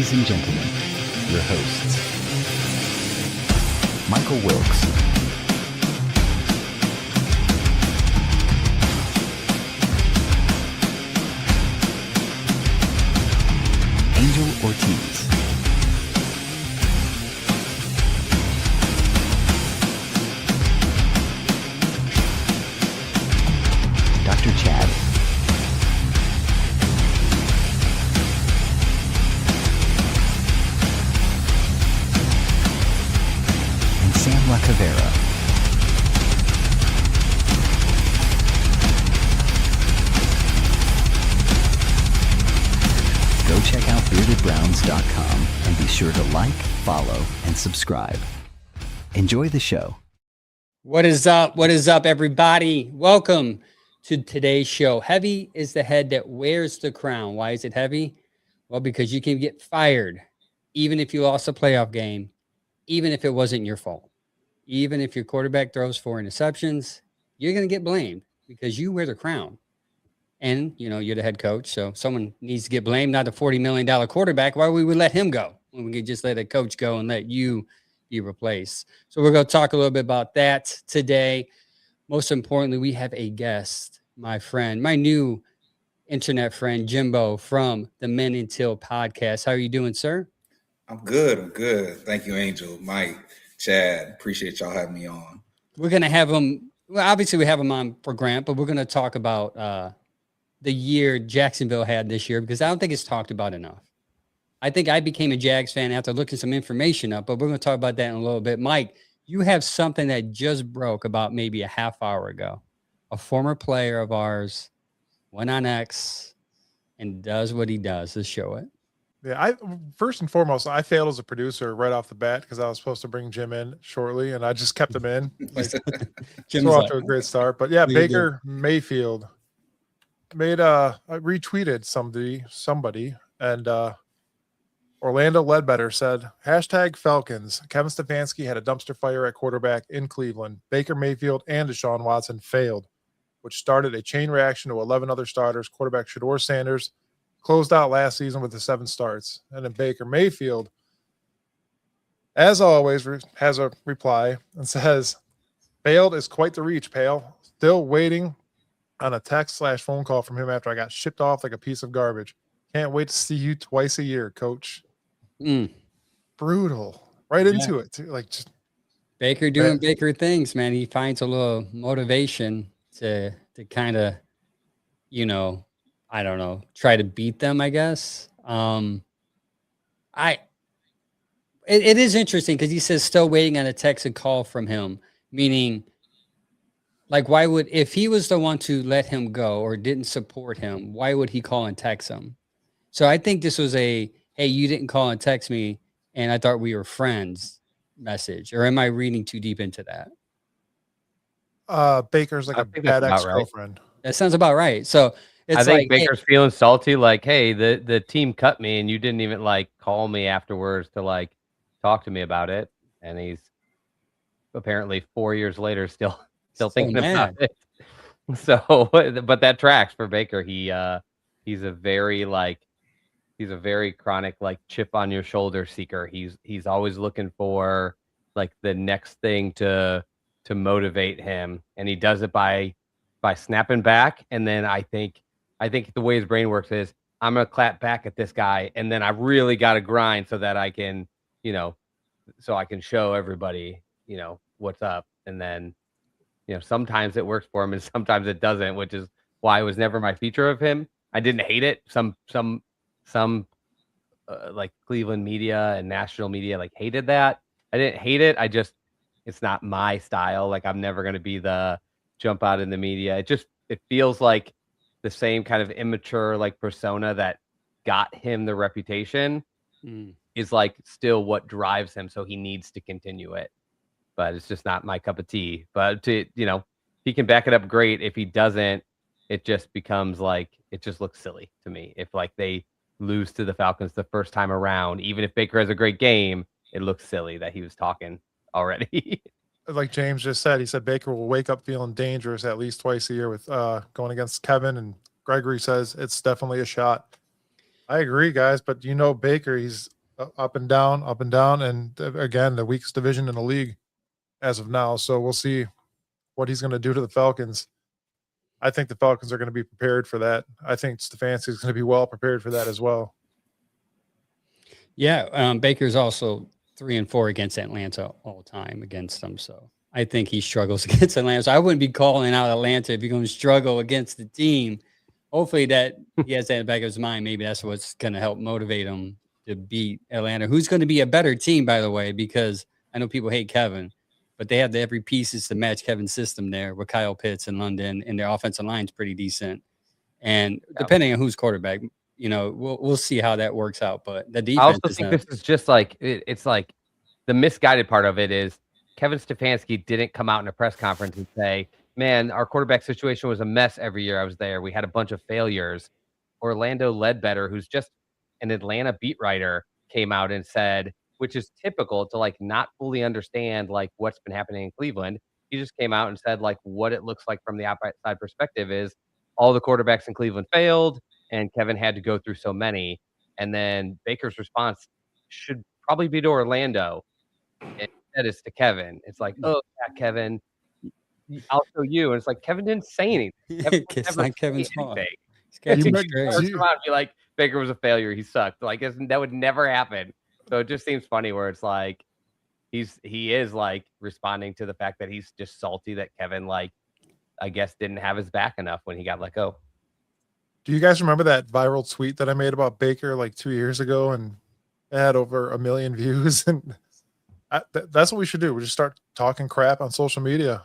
Ladies and gentlemen, your hosts, Michael Wilkes, Angel Ortiz, Dr. Chad, and Sam La Cavera. Go check out beardedbrowns.com and be sure to like, follow, and subscribe. Enjoy the show. What is up? What is up, everybody? Welcome to today's show. Heavy is the head that wears the crown. Why is it heavy? Well, because you can get fired even if you lost a playoff game, even if it wasn't your fault. Even if your quarterback throws 4 interceptions, you're going to get blamed because you wear the crown. And, you know, you're the head coach, so someone needs to get blamed, not a $40 million quarterback. Why would we let him go when we could just let a coach go and let you be replaced? So we're going to talk a little bit about that today. Most importantly, we have a guest, my friend, my new internet friend, J.I.M.B.O from the Men Until podcast. How are you doing, sir? I'm good. Thank you, Angel, Mike, Chad. Appreciate y'all having me on. We're going to have him. Well, obviously, we have him on for Grant, but we're going to talk about the year Jacksonville had this year because I don't think it's talked about enough. I think I became a Jags fan after looking some information up, but we're going to talk about that in a little bit. Mike, you have something that just broke about maybe a half hour ago. A former player of ours went on X and does what he does. Let's show it. Yeah, first and foremost, I failed as a producer right off the bat because I was supposed to bring Jim in shortly, and I just kept him in. Like, Jim's off to a great start. But yeah, Baker Mayfield I retweeted somebody, and Orlando Ledbetter said, #Falcons. Kevin Stefanski had a dumpster fire at quarterback in Cleveland. Baker Mayfield and Deshaun Watson failed, which started a chain reaction to 11 other starters. Quarterback Shedeur Sanders closed out last season with the 7 starts. And then Baker Mayfield, as always, has a reply and says, failed is quite the reach, pal. Still waiting on a text/phone call from him after I got shipped off like a piece of garbage. Can't wait to see you twice a year, coach. Brutal. Right into it, too. Like, just Baker doing Baker things, man. He finds a little motivation to kind of, you know, I don't know, try to beat them, I guess. It is interesting because he says still waiting on a text and call from him, meaning like, why would, if he was the one to let him go or didn't support him, why would he call and text him? So I think this was a, hey, you didn't call and text me and I thought we were friends message. Or am I reading too deep into that? Baker's like a bad ex-girlfriend. Right. That sounds about right. So it's I think like, Baker's feeling salty, like, hey, the team cut me and you didn't even like call me afterwards to like talk to me about it. And he's apparently 4 years later still thinking about it. So, but that tracks for Baker. He's a very chronic, like, chip on your shoulder seeker. He's always looking for like the next thing to motivate him, and he does it by snapping back. And then I think the way his brain works is, I'm gonna clap back at this guy, and then I really got to grind so that I can, so I can show everybody, what's up. And then, sometimes it works for him and sometimes it doesn't, which is why it was never my feature of him. I didn't hate it. Some like Cleveland media and national media like hated that. I didn't hate it. It's not my style. Like, I'm never going to be the jump out in the media. It feels like the same kind of immature like persona that got him the reputation is like still what drives him. So he needs to continue it. But it's just not my cup of tea. But he can back it up great. If he doesn't, it just becomes like, it just looks silly to me. If like they lose to the Falcons the first time around, even if Baker has a great game, it looks silly that he was talking already. Like James just said, he said Baker will wake up feeling dangerous at least twice a year with going against Kevin, and Gregory says it's definitely a shot. I agree, guys, but Baker, he's up and down, and again, the weakest division in the league as of now. So we'll see what he's going to do to the Falcons. I think the Falcons are going to be prepared for that. I think Stefanski is going to be well prepared for that as well. Yeah, Baker's also 3-4 against Atlanta all time against them. So I think he struggles against Atlanta. So I wouldn't be calling out Atlanta if you're going to struggle against the team. Hopefully that he has that in the back of his mind. Maybe that's what's going to help motivate him to beat Atlanta, who's going to be a better team, by the way, because I know people hate Kevin, but they have every pieces to match Kevin's system there with Kyle Pitts in London, and their offensive line's pretty decent. And depending on who's quarterback, we'll see how that works out. But the defense. I also think this is just like it's like the misguided part of it is Kevin Stefanski didn't come out in a press conference and say, "Man, our quarterback situation was a mess every year I was there. We had a bunch of failures." Orlando Ledbetter, who's just an Atlanta beat writer, came out and said, which is typical to like not fully understand like what's been happening in Cleveland. He just came out and said like what it looks like from the outside perspective is all the quarterbacks in Cleveland failed, and Kevin had to go through so many. And then Baker's response should probably be to Orlando. Instead, it's to Kevin. It's like, oh, yeah, Kevin, I'll show you. And it's like, Kevin didn't say anything. Kevin It's not Kevin's fault. You Come might- straight. Come out and be like, Baker was a failure. He sucked. Like, that would never happen. So it just seems funny where it's like, he is like responding to the fact that he's just salty that Kevin, like, I guess, didn't have his back enough when he got let go. Do you guys remember that viral tweet that I made about Baker like 2 years ago, and it had over 1 million views? And that's what we should do. We just start talking crap on social media,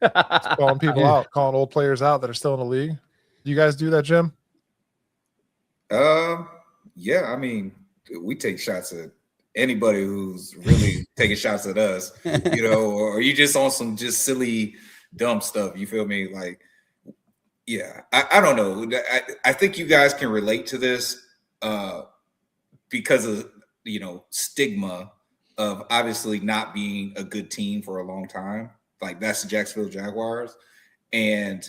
just calling people out, calling old players out that are still in the league. Do you guys do that, Jim? Yeah. I mean, we take shots at anybody who's really taking shots at us, or you just on some just silly, dumb stuff. You feel me? Like, yeah, I don't know. I think you guys can relate to this because of, stigma of obviously not being a good team for a long time. Like that's the Jacksonville Jaguars. And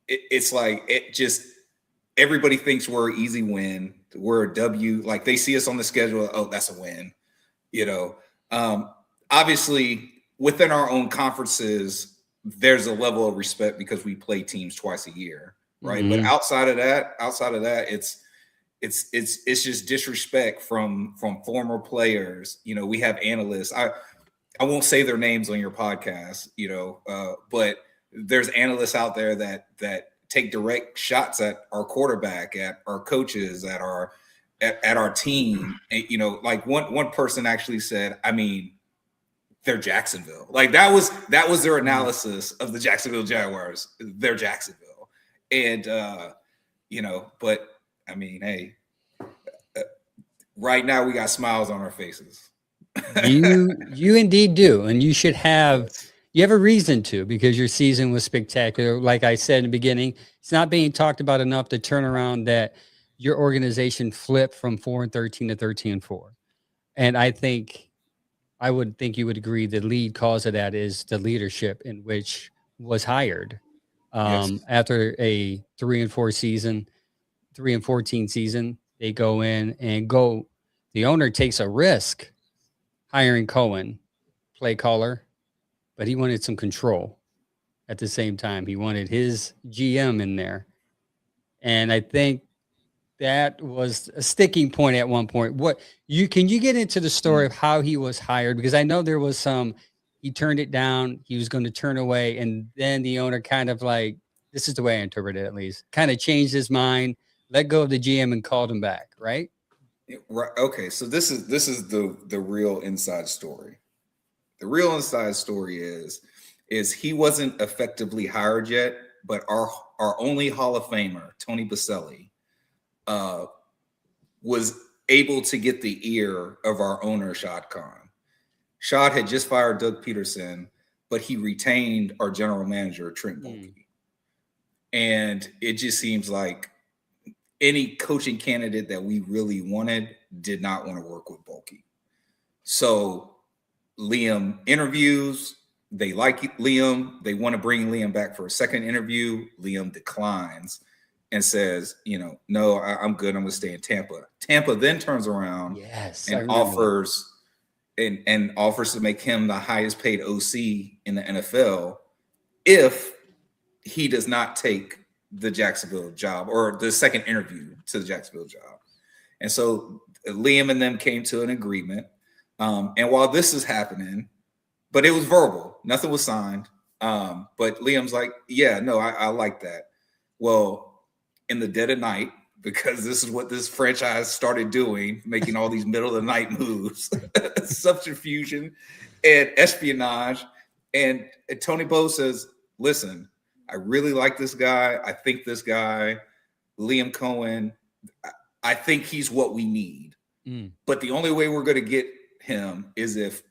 it's like, everybody thinks we're an easy win. We're a W. Like they see us on the schedule. Oh, that's a win. Obviously within our own conferences, there's a level of respect because we play teams twice a year. Right. Mm-hmm. But outside of that, it's just disrespect from former players. We have analysts. I won't say their names on your podcast, but there's analysts out there that take direct shots at our quarterback, at our coaches, at our team. And, like one person actually said, I mean, they're Jacksonville. Like that was their analysis of the Jacksonville Jaguars. They're Jacksonville. And, but I mean, hey, right now we got smiles on our faces. You indeed do. And you should have, you have a reason to, because your season was spectacular. Like I said in the beginning, it's not being talked about enough to turn around that your organization flipped from 4-13 to 13-4. And I would think you would agree the lead cause of that is the leadership in which was hired after a 3-4 season, 3-14 season. They go in and the owner takes a risk hiring Cohen, play caller, but he wanted some control at the same time. He wanted his GM in there. And I think that was a sticking point at one point. Can you get into the story of how he was hired? Because I know there was he turned it down. He was going to turn away. And then the owner kind of like, this is the way I interpret it, at least, kind of changed his mind, let go of the GM and called him back. Right. Right. Okay. So this is the real inside story. The real inside story is he wasn't effectively hired yet, but our only Hall of Famer, Tony Baselli, was able to get the ear of our owner, Shad Khan. Shad had just fired Doug Peterson, but he retained our general manager, Trent Baalke. And it just seems like any coaching candidate that we really wanted did not want to work with Baalke. So Liam interviews. They like Liam. They want to bring Liam back for a second interview. Liam declines. and says, no, I'm good. I'm going to stay in Tampa. Tampa then turns around Yes, I and remember that. offers and offers to make him the highest paid OC in the NFL if he does not take the Jacksonville job or the second interview to the Jacksonville job. And so Liam and them came to an agreement. And while this is happening, but it was verbal, nothing was signed. But Liam's like, yeah, no, I like that. Well, in the dead of night, because this is what this franchise started doing, making all these middle of the night moves, subterfuge and espionage. And Tony Bo says, listen, I really like this guy. I think this guy, Liam Cohen, I think he's what we need. But the only way we're going to get him is if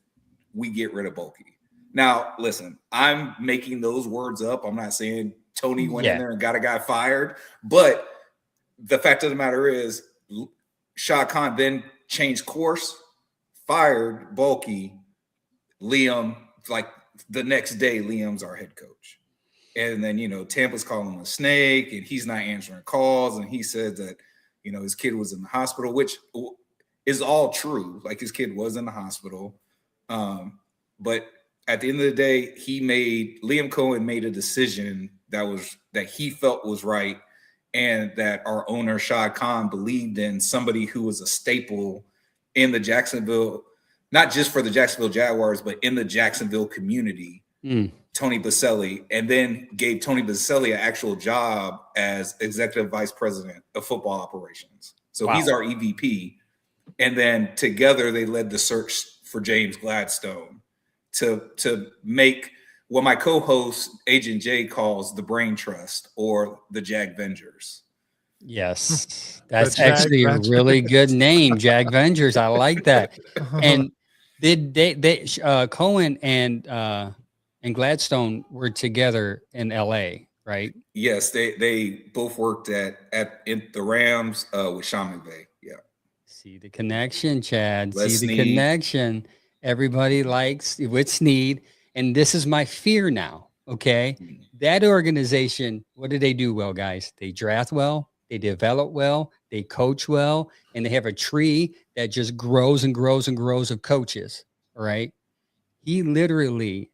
we get rid of Bulky. Now, listen, I'm making those words up. I'm not saying Tony went in there and got a guy fired, but the fact of the matter is Shad Khan then changed course, fired Bulky. Liam, like the next day, Liam's our head coach. And then, Tampa's calling him a snake and he's not answering calls. And he said that, his kid was in the hospital, which is all true. Like his kid was in the hospital. But at the end of the day, Liam Cohen made a decision that he felt was right. And that our owner, Shad Khan, believed in somebody who was a staple in the Jacksonville, not just for the Jacksonville Jaguars, but in the Jacksonville community, Tony Boselli, and then gave Tony Boselli an actual job as executive vice president of football operations. So he's our EVP. And then together they led the search for James Gladstone to make what my co-host Agent J calls the Brain Trust or the Jag Vengers. Yes, that's actually a really good name, Jag Vengers. I like that. And did they Cohen and Gladstone were together in LA, right? Yes, they both worked in the Rams with Sean McVay. Yeah. See the connection, Chad. Les See the Snead. connection. Everybody likes with Snead. And this is my fear now. Okay. That organization, what do they do well, guys? They draft well, they develop well, they coach well, and they have a tree that just grows and grows and grows of coaches. All right. He literally,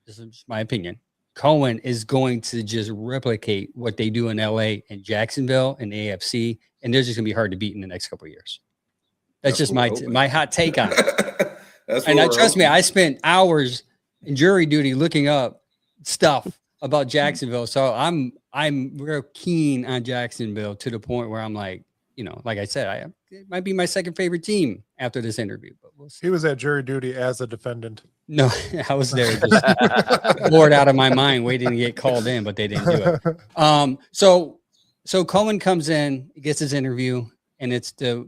this is my opinion. Cohen is going to just replicate what they do in LA and Jacksonville and the AFC, and they're just going to be hard to beat in the next couple of years. That's just my hot take on it. Trust me, I spent hours in jury duty looking up stuff about Jacksonville, so I'm real keen on Jacksonville to the point where I'm like, like I said, it might be my second favorite team after this interview. But we'll see. He was at jury duty as a defendant. No, I was there just bored out of my mind waiting to get called in, but they didn't do it. So Cohen comes in, gets his interview, and it's a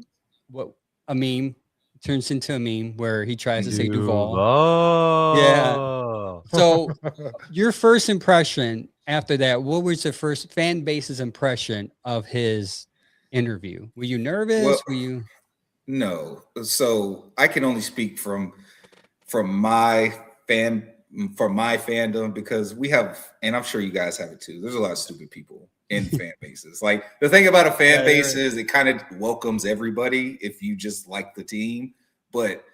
meme turns into a meme where he tries to say Duval. Yeah. So your first impression after that, what was the first fan base's impression of his interview? Were you nervous? Were you? No. So I can only speak from my fandom because we have, and I'm sure you guys have it too. There's a lot of stupid people in fan bases. Like the thing about a fan base is it kind of welcomes everybody if you just like the team. But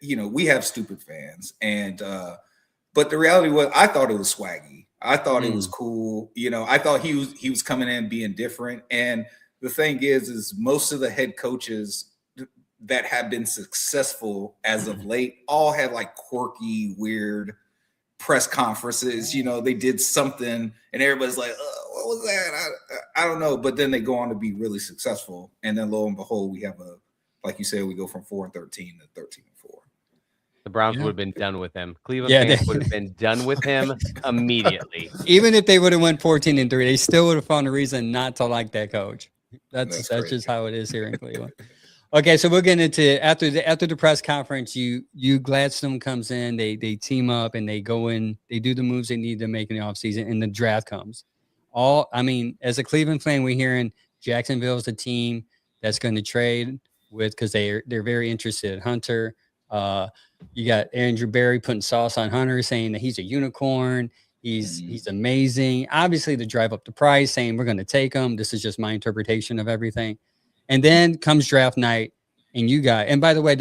we have stupid fans, and but the reality was, I thought it was swaggy. I thought it was cool. I thought he was coming in being different. And the thing is most of the head coaches that have been successful as of late all had like quirky, weird press conferences. They did something and everybody's like, what was that? I don't know. But then they go on to be really successful. And then lo and behold, we have like you said, we go from 4-13 to 13-4. The Browns would have been done with him. Cleveland fans would have been done with him immediately. Even if they would have went 14-3, they still would have found a reason not to like that coach. That's just how it is here in Cleveland. Okay, so we're getting into after the press conference. You Gladstone comes in, they team up and they go in, they do the moves they need to make in the offseason, and the draft comes. As a Cleveland fan, we're hearing Jacksonville's a team that's going to trade with because they're very interested in Hunter. You got Andrew Berry putting sauce on Hunter, saying that he's a unicorn. He's amazing. Obviously, the drive up the price, saying we're going to take him. This is just my interpretation of everything. And then comes draft night, and and by the way,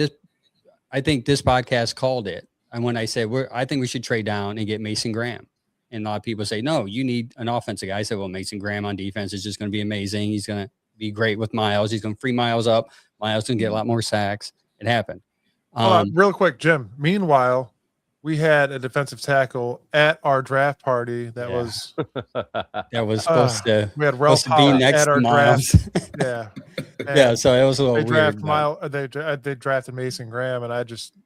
I think this podcast called it. And when I said I think we should trade down and get Mason Graham. And a lot of people say, no, you need an offensive guy. I said, well, Mason Graham on defense is just going to be amazing. He's going to be great with Miles. He's going to free Miles up. Miles going to get a lot more sacks. It happened. Real quick, Jim. Meanwhile, we had a defensive tackle at our draft party that was supposed to. We had Ralph be next at our to Miles. draft. Yeah, yeah. So it was a little weird. They drafted Mason Graham, and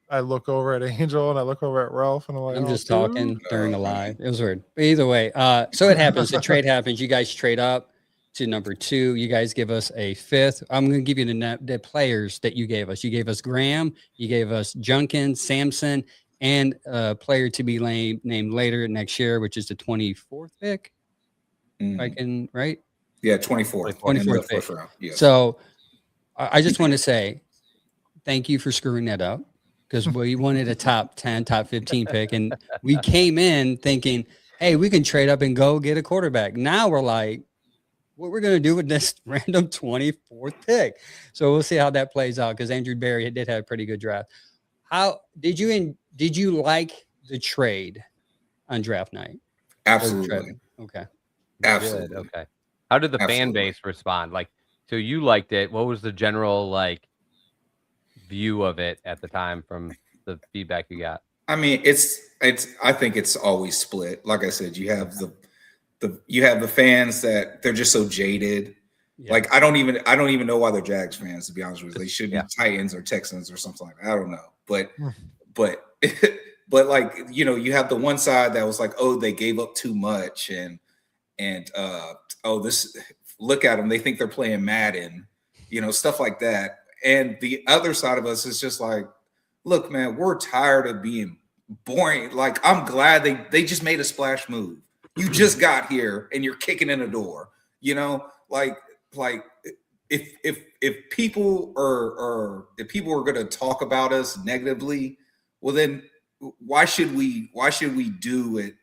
I look over at Angel and I look over at Ralph, and I'm like, I'm just talking during the live. It was weird. But either way, so it happens. The trade happens. You guys trade up to number 2. You guys give us a 5th. I'm going to give you the players that you gave us. You gave us Graham. You gave us Junkins, Sampson, and a player to be named later next year, which is the 24th pick. I can, right? Yeah, 24th pick. Round. Yes. So I just want to say thank you for screwing that up, because we wanted a top 10, top 15 pick. And we came in thinking, hey, we can trade up and go get a quarterback. Now we're like, what we're going to do with this random 24th pick. So we'll see how that plays out, because Andrew Berry did have a pretty good draft. How did you like the trade on draft night? Absolutely. Okay. Absolutely. Good. Okay. How did the fan base respond? Like, so you liked it. What was the general view of it at the time from the feedback you got? I mean, I think it's always split. Like I said, you have the fans that they're just so jaded. Yeah. Like I don't even know why they're Jags fans, to be honest with you. They should be Titans or Texans or something like that. I don't know. But like, you have the one side that was like, oh, they gave up too much and this, look at them, they think they're playing Madden, stuff like that. And the other side of us is just like, look, man, we're tired of being boring. Like, I'm glad they just made a splash move. You just got here and you're kicking in the door, like if people are going to talk about us negatively, well then why should we do it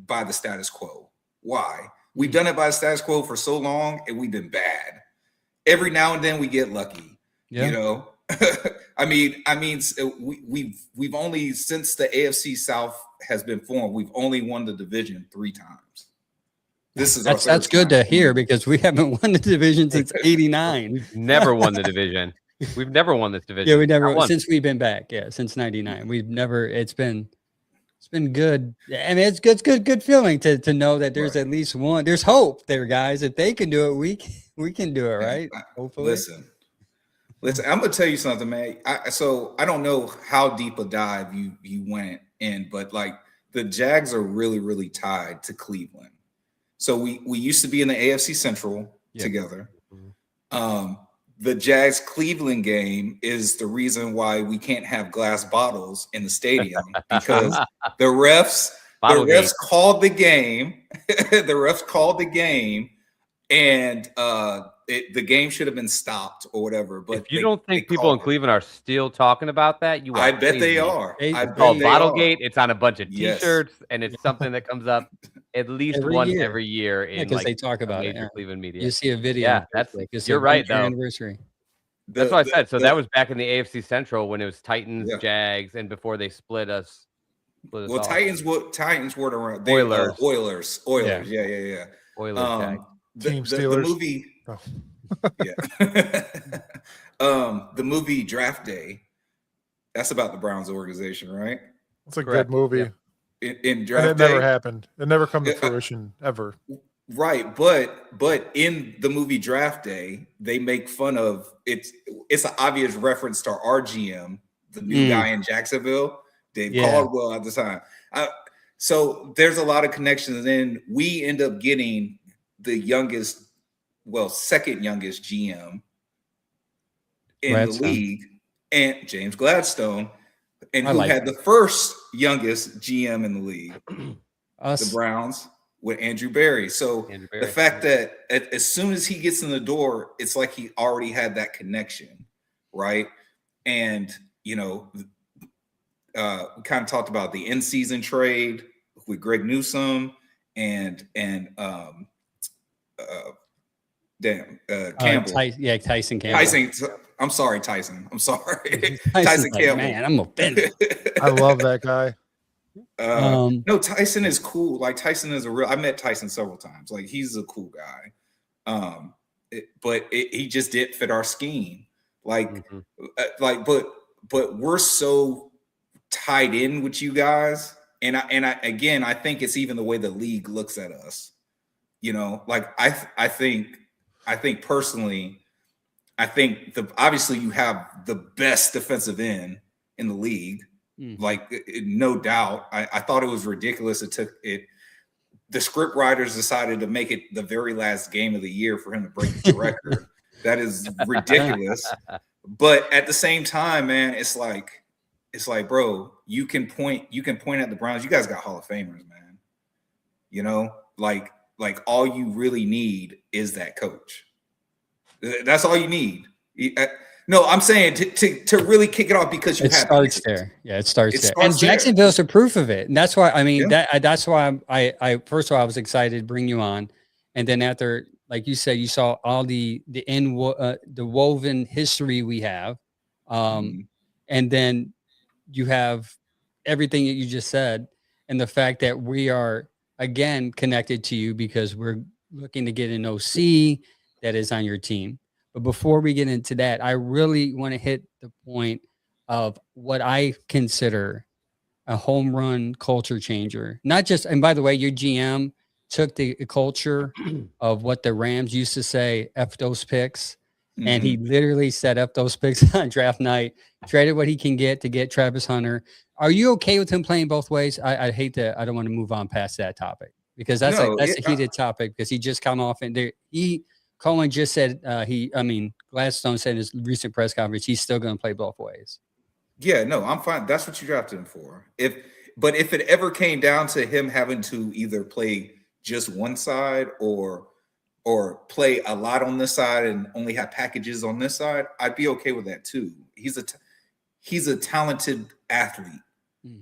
by the status quo? Why? We've done it by the status quo for so long and we've been bad. Every now and then we get lucky, I mean, we've only, since the AFC South has been formed, we've only won the division 3 times. That's good to hear, because we haven't won the division since '89. We've never won the division. We've never won this division. Yeah, we never won since we've been back. Yeah, since '99, we've never. It's been good. I mean, it's good feeling to know that there's at least one. There's hope there, guys. If they can do it, we can do it, right? Hopefully. Listen. I'm gonna tell you something, man. So I don't know how deep a dive you went in, but like the Jags are really, really tied to Cleveland. So we used to be in the AFC Central together. The Jags Cleveland game is the reason why we can't have glass bottles in the stadium, because the refs called the game. The refs called the game, and the game should have been stopped or whatever. But if you don't think people in Cleveland are still talking about that, I bet they are. It's called Bottlegate. It's on a bunch of T-shirts, and it's something that comes up at least every year in because they talk about major Cleveland media. You see a video. Yeah, you're right though. Anniversary. That's what I said. So that was back in the AFC Central when it was Titans, Jags, and before they split us. Well, Titans weren't around. Oilers. Yeah. Oilers. The movie. Oh. The movie Draft Day. That's about the Browns organization, right? It's a good movie. Yeah. In Draft and it never happened. It never come to fruition ever. Right, but in the movie Draft Day, they make fun of it's an obvious reference to our GM, the new guy in Jacksonville, Dave Caldwell at the time. So there's a lot of connections, and we end up getting the second youngest GM in the league, and James Gladstone, and who had the first youngest GM in the league, the Browns, with Andrew Berry. So the fact that as soon as he gets in the door, it's like he already had that connection, right? And we kind of talked about the in-season trade. Greg Newsome and Campbell. Tyson Campbell. I'm sorry, Tyson. I'm sorry. Tyson's Tyson like, Campbell. man, I'm offended. I love that guy. No, Tyson is cool. Like Tyson is I met Tyson several times. Like he's a cool guy. But he just didn't fit our scheme. Like, but we're so tied in with you guys. And I think it's even the way the league looks at us. You know, like I think personally, I think obviously you have the best defensive end in the league. Like no doubt. I thought it was ridiculous. The script writers decided to make it the very last game of the year for him to break the record. That is ridiculous. But at the same time, man, it's like, bro, you can point at the Browns. You guys got Hall of Famers, man. You know, like all you really need is that coach. That's all you need. No, I'm saying to really kick it off because you have starts there. Yeah, it starts there. And there. Jacksonville's a proof of it. And that's why, I mean, that's why I first of all, I was excited to bring you on. And then after, like you said, you saw all the woven history we have. And then you have everything that you just said. And the fact that we are, again, connected to you because we're looking to get an OC that is on your team. But before we get into that, I really want to hit the point of what I consider a home run culture changer. Not just, and by the way, your GM took the culture of what the Rams used to say, F those picks. And he literally said F those picks on draft night, traded what he can get to get Travis Hunter. Are you okay with him playing both ways? I don't want to move on past that topic because that's a heated topic because he just come off and Cohen just said Gladstone said in his recent press conference, he's still going to play both ways. Yeah, no, I'm fine. That's what you drafted him for. If it ever came down to him having to either play just one side or play a lot on this side and only have packages on this side, I'd be okay with that too. He's a talented athlete,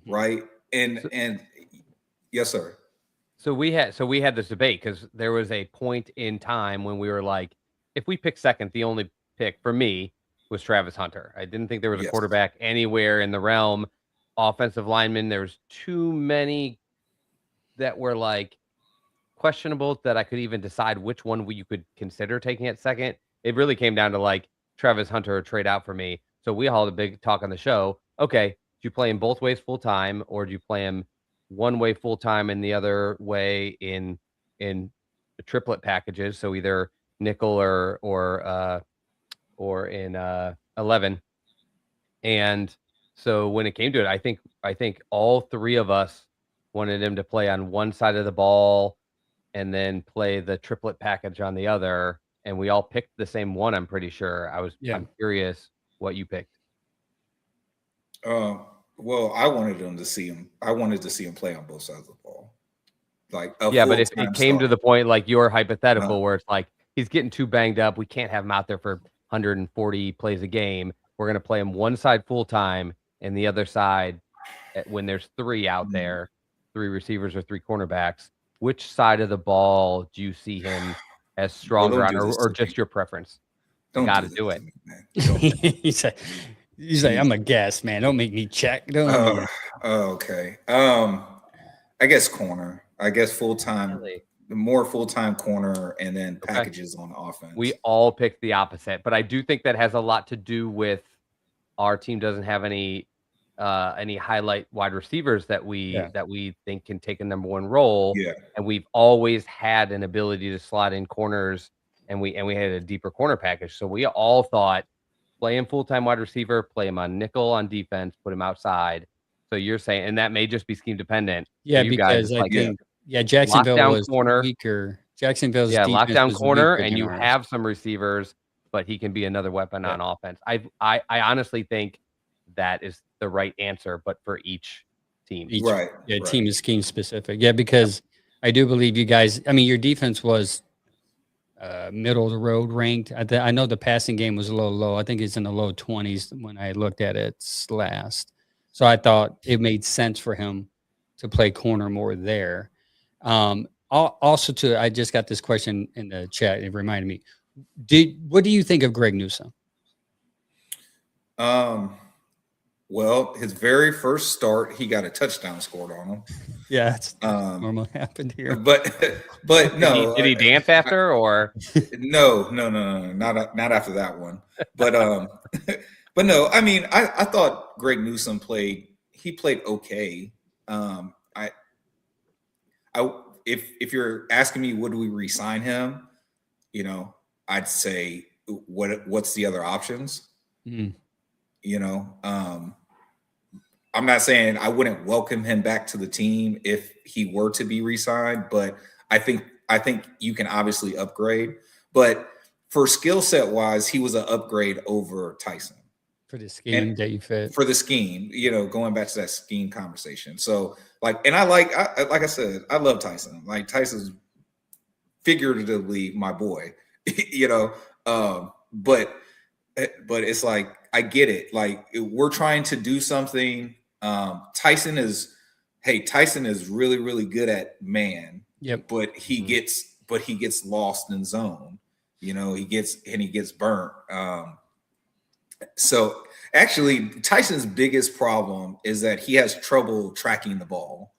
right? And yes, sir. So we had this debate because there was a point in time when we were like, if we pick second, the only pick for me was Travis Hunter. I didn't think there was a quarterback anywhere in the realm. Offensive linemen, there was too many that were like questionable that I could even decide which one you could consider taking at second. It really came down to like Travis Hunter or trade out for me. So we all had a big talk on the show. Okay, do you play him both ways full time, or do you play him one way full time and the other way in the triplet packages? So either nickel or in 11. And so when it came to it, I think all three of us wanted him to play on one side of the ball and then play the triplet package on the other. And we all picked the same one, I'm pretty sure. I'm curious what you picked. Well, I wanted to see him play on both sides of the ball. Like but if it came to the point like your hypothetical where it's like he's getting too banged up, we can't have him out there for 140 plays a game. We're going to play him one side full time and the other side when there's three out there, three receivers or three cornerbacks. Which side of the ball do you see him as stronger on, or just your preference? Got to do it. He's like, I'm a guest, man. Don't make me check. Okay. I guess corner. I guess full-time. Really? The more full-time corner and then packages on offense. We all picked the opposite, but I do think that has a lot to do with our team doesn't have any highlight wide receivers that we think can take a number one role. Yeah. And we've always had an ability to slot in corners, and we had a deeper corner package. So we all thought play him full-time wide receiver, play him on nickel on defense, put him outside. So you're saying, and that may just be scheme dependent. Yeah, because I think Jacksonville was corner, weaker. Jacksonville's lockdown corner, and you have some receivers, but he can be another weapon on offense. I honestly think that is the right answer, but for each team. Team is scheme specific. Yeah, because I do believe you guys, I mean, your defense was middle of the road ranked. I know the passing game was a little low. I think it's in the low 20s when I looked at it last. So I thought it made sense for him to play corner more there. Also, too, I just got this question in the chat. It reminded me. What do you think of Greg Newsome? Well, his very first start, he got a touchdown scored on him. Yeah, that's normally happened here. But no, did he dance after or no, not after that one. But but no, I mean, I thought Greg Newsome played okay. If you're asking me, would we re-sign him? You know, I'd say what's the other options? Mm. You know, I'm not saying I wouldn't welcome him back to the team if he were to be re-signed, but I think you can obviously upgrade. But for skill set wise, he was an upgrade over Tyson. For the scheme that you fit. For the scheme, you know, going back to that scheme conversation. So like I said, I love Tyson. Like Tyson's figuratively my boy, you know. But it's like I get it. Like we're trying to do something. Tyson is really, really good at man. Yep. But he gets lost in zone. You know, he gets burnt. So actually, Tyson's biggest problem is that he has trouble tracking the ball.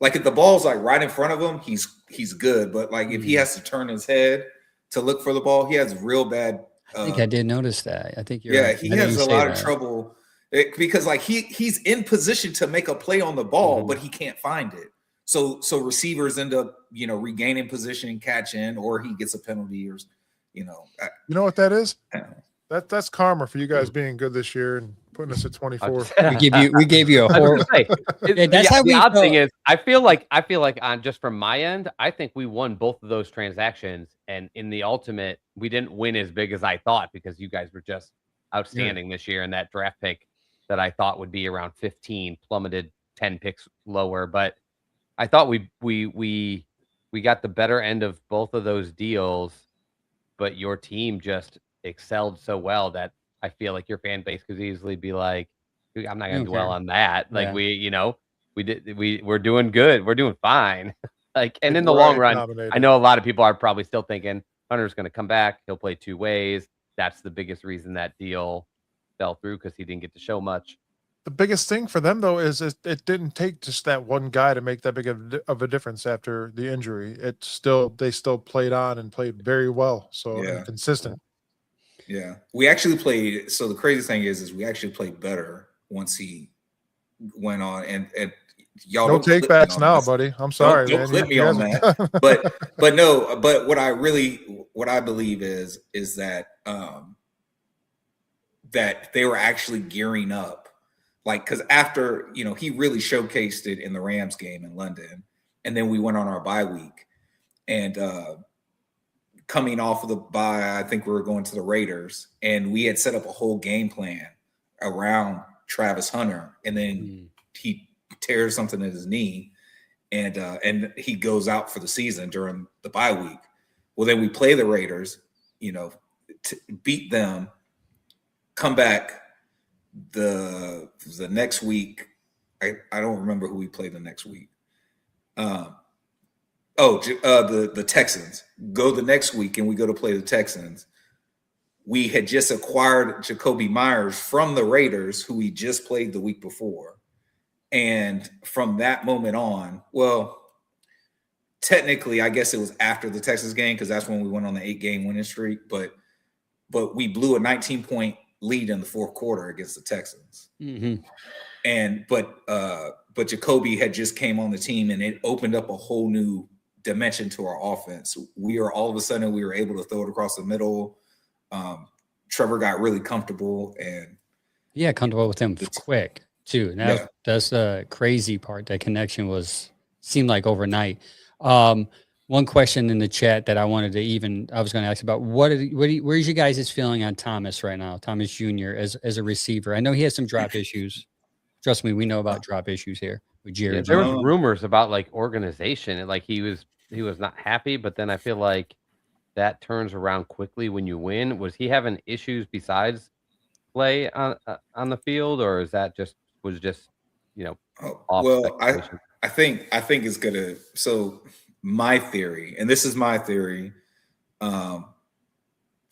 Like if the ball's like right in front of him, he's good. But like if he has to turn his head to look for the ball, he has real bad. I think I did notice that. I think you're yeah, right. he has a lot of trouble because like he's in position to make a play on the ball, but he can't find it. So receivers end up, you know, regaining position, catching, or he gets a penalty, or you know. You know what that is? That's karma for you guys being good this year and putting us at 24. We gave you a horrible. That's how the odd thing is. I feel like on just from my end, I think we won both of those transactions, and in the ultimate, we didn't win as big as I thought because you guys were just outstanding this year, and that draft pick that I thought would be around 15 plummeted 10 picks lower. But I thought we got the better end of both of those deals, but your team just excelled so well that I feel like your fan base could easily be like, I'm not going to dwell on that. Like we're doing good. We're doing fine. Like, and in the long run, I know a lot of people are probably still thinking Hunter's going to come back. He'll play two ways. That's the biggest reason that deal fell through because he didn't get to show much. The biggest thing for them though is it didn't take just that one guy to make that big of a difference after the injury. They still played on and played very well. So consistent. Yeah, we actually played. So the crazy thing is we actually played better once he went on. And y'all don't take backs now, buddy. I'm sorry, don't clip me on that. But what I believe is that that they were actually gearing up, like because after he really showcased it in the Rams game in London, and then we went on our bye week, and coming off of the bye, I think we were going to the Raiders, and we had set up a whole game plan around Travis Hunter, and then he tears something in his knee, and he goes out for the season during the bye week. Well, then we play the Raiders, beat them, come back the next week. I don't remember who we played the next week. The Texans. Go the next week, and we go to play the Texans. We had just acquired Jacoby Myers from the Raiders, who we just played the week before. And from that moment on, well, technically, I guess it was after the Texas game because that's when we went on the 8-game winning streak. But we blew a 19-point lead in the fourth quarter against the Texans. Mm-hmm. But Jacoby had just came on the team, and it opened up a whole new dimension to our offense. We were able to throw it across the middle. Trevor got really comfortable, and comfortable with him quick too. And that's the crazy part. That connection seemed like overnight. One question in the chat that I was going to ask about, where's you guys' feeling on Thomas right now? Thomas Jr. as a receiver. I know he has some drop issues. Trust me, we know about drop issues here with Jared. There was rumors about like organization and like he was not happy, but then I feel like that turns around quickly when you win. Was he having issues besides play on the field, or is that just off? Well, I think it's gonna. So my theory, and this is my theory.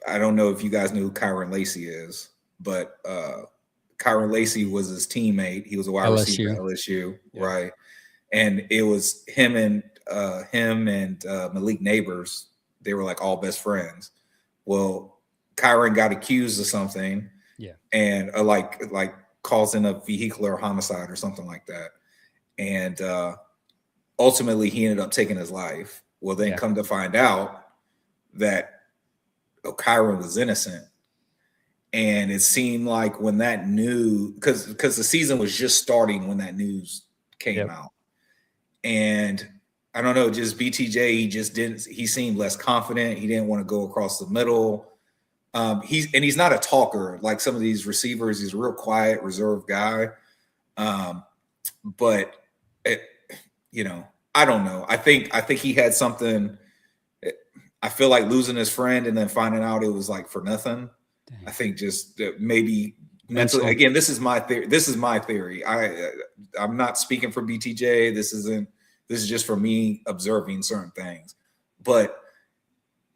I don't know if you guys know who Kyron Lacey is, but Kyron Lacey was his teammate. He was a wide receiver at LSU, right? And it was him and Malik Neighbors. They were like all best friends. Well, Kyron got accused of something, and like causing a vehicular homicide or something like that, and ultimately he ended up taking his life. Well, then come to find out that Kyron was innocent. And it seemed like when that news, because the season was just starting when that news came out. And I don't know, just BTJ, he seemed less confident. He didn't want to go across the middle. He's not a talker like some of these receivers. He's a real quiet, reserved guy. But I don't know. I think he had something. I feel like losing his friend and then finding out it was like for nothing. Dang. I think just maybe mentally. Again, this is my theory. I'm not speaking for BTJ. This is just for me observing certain things. But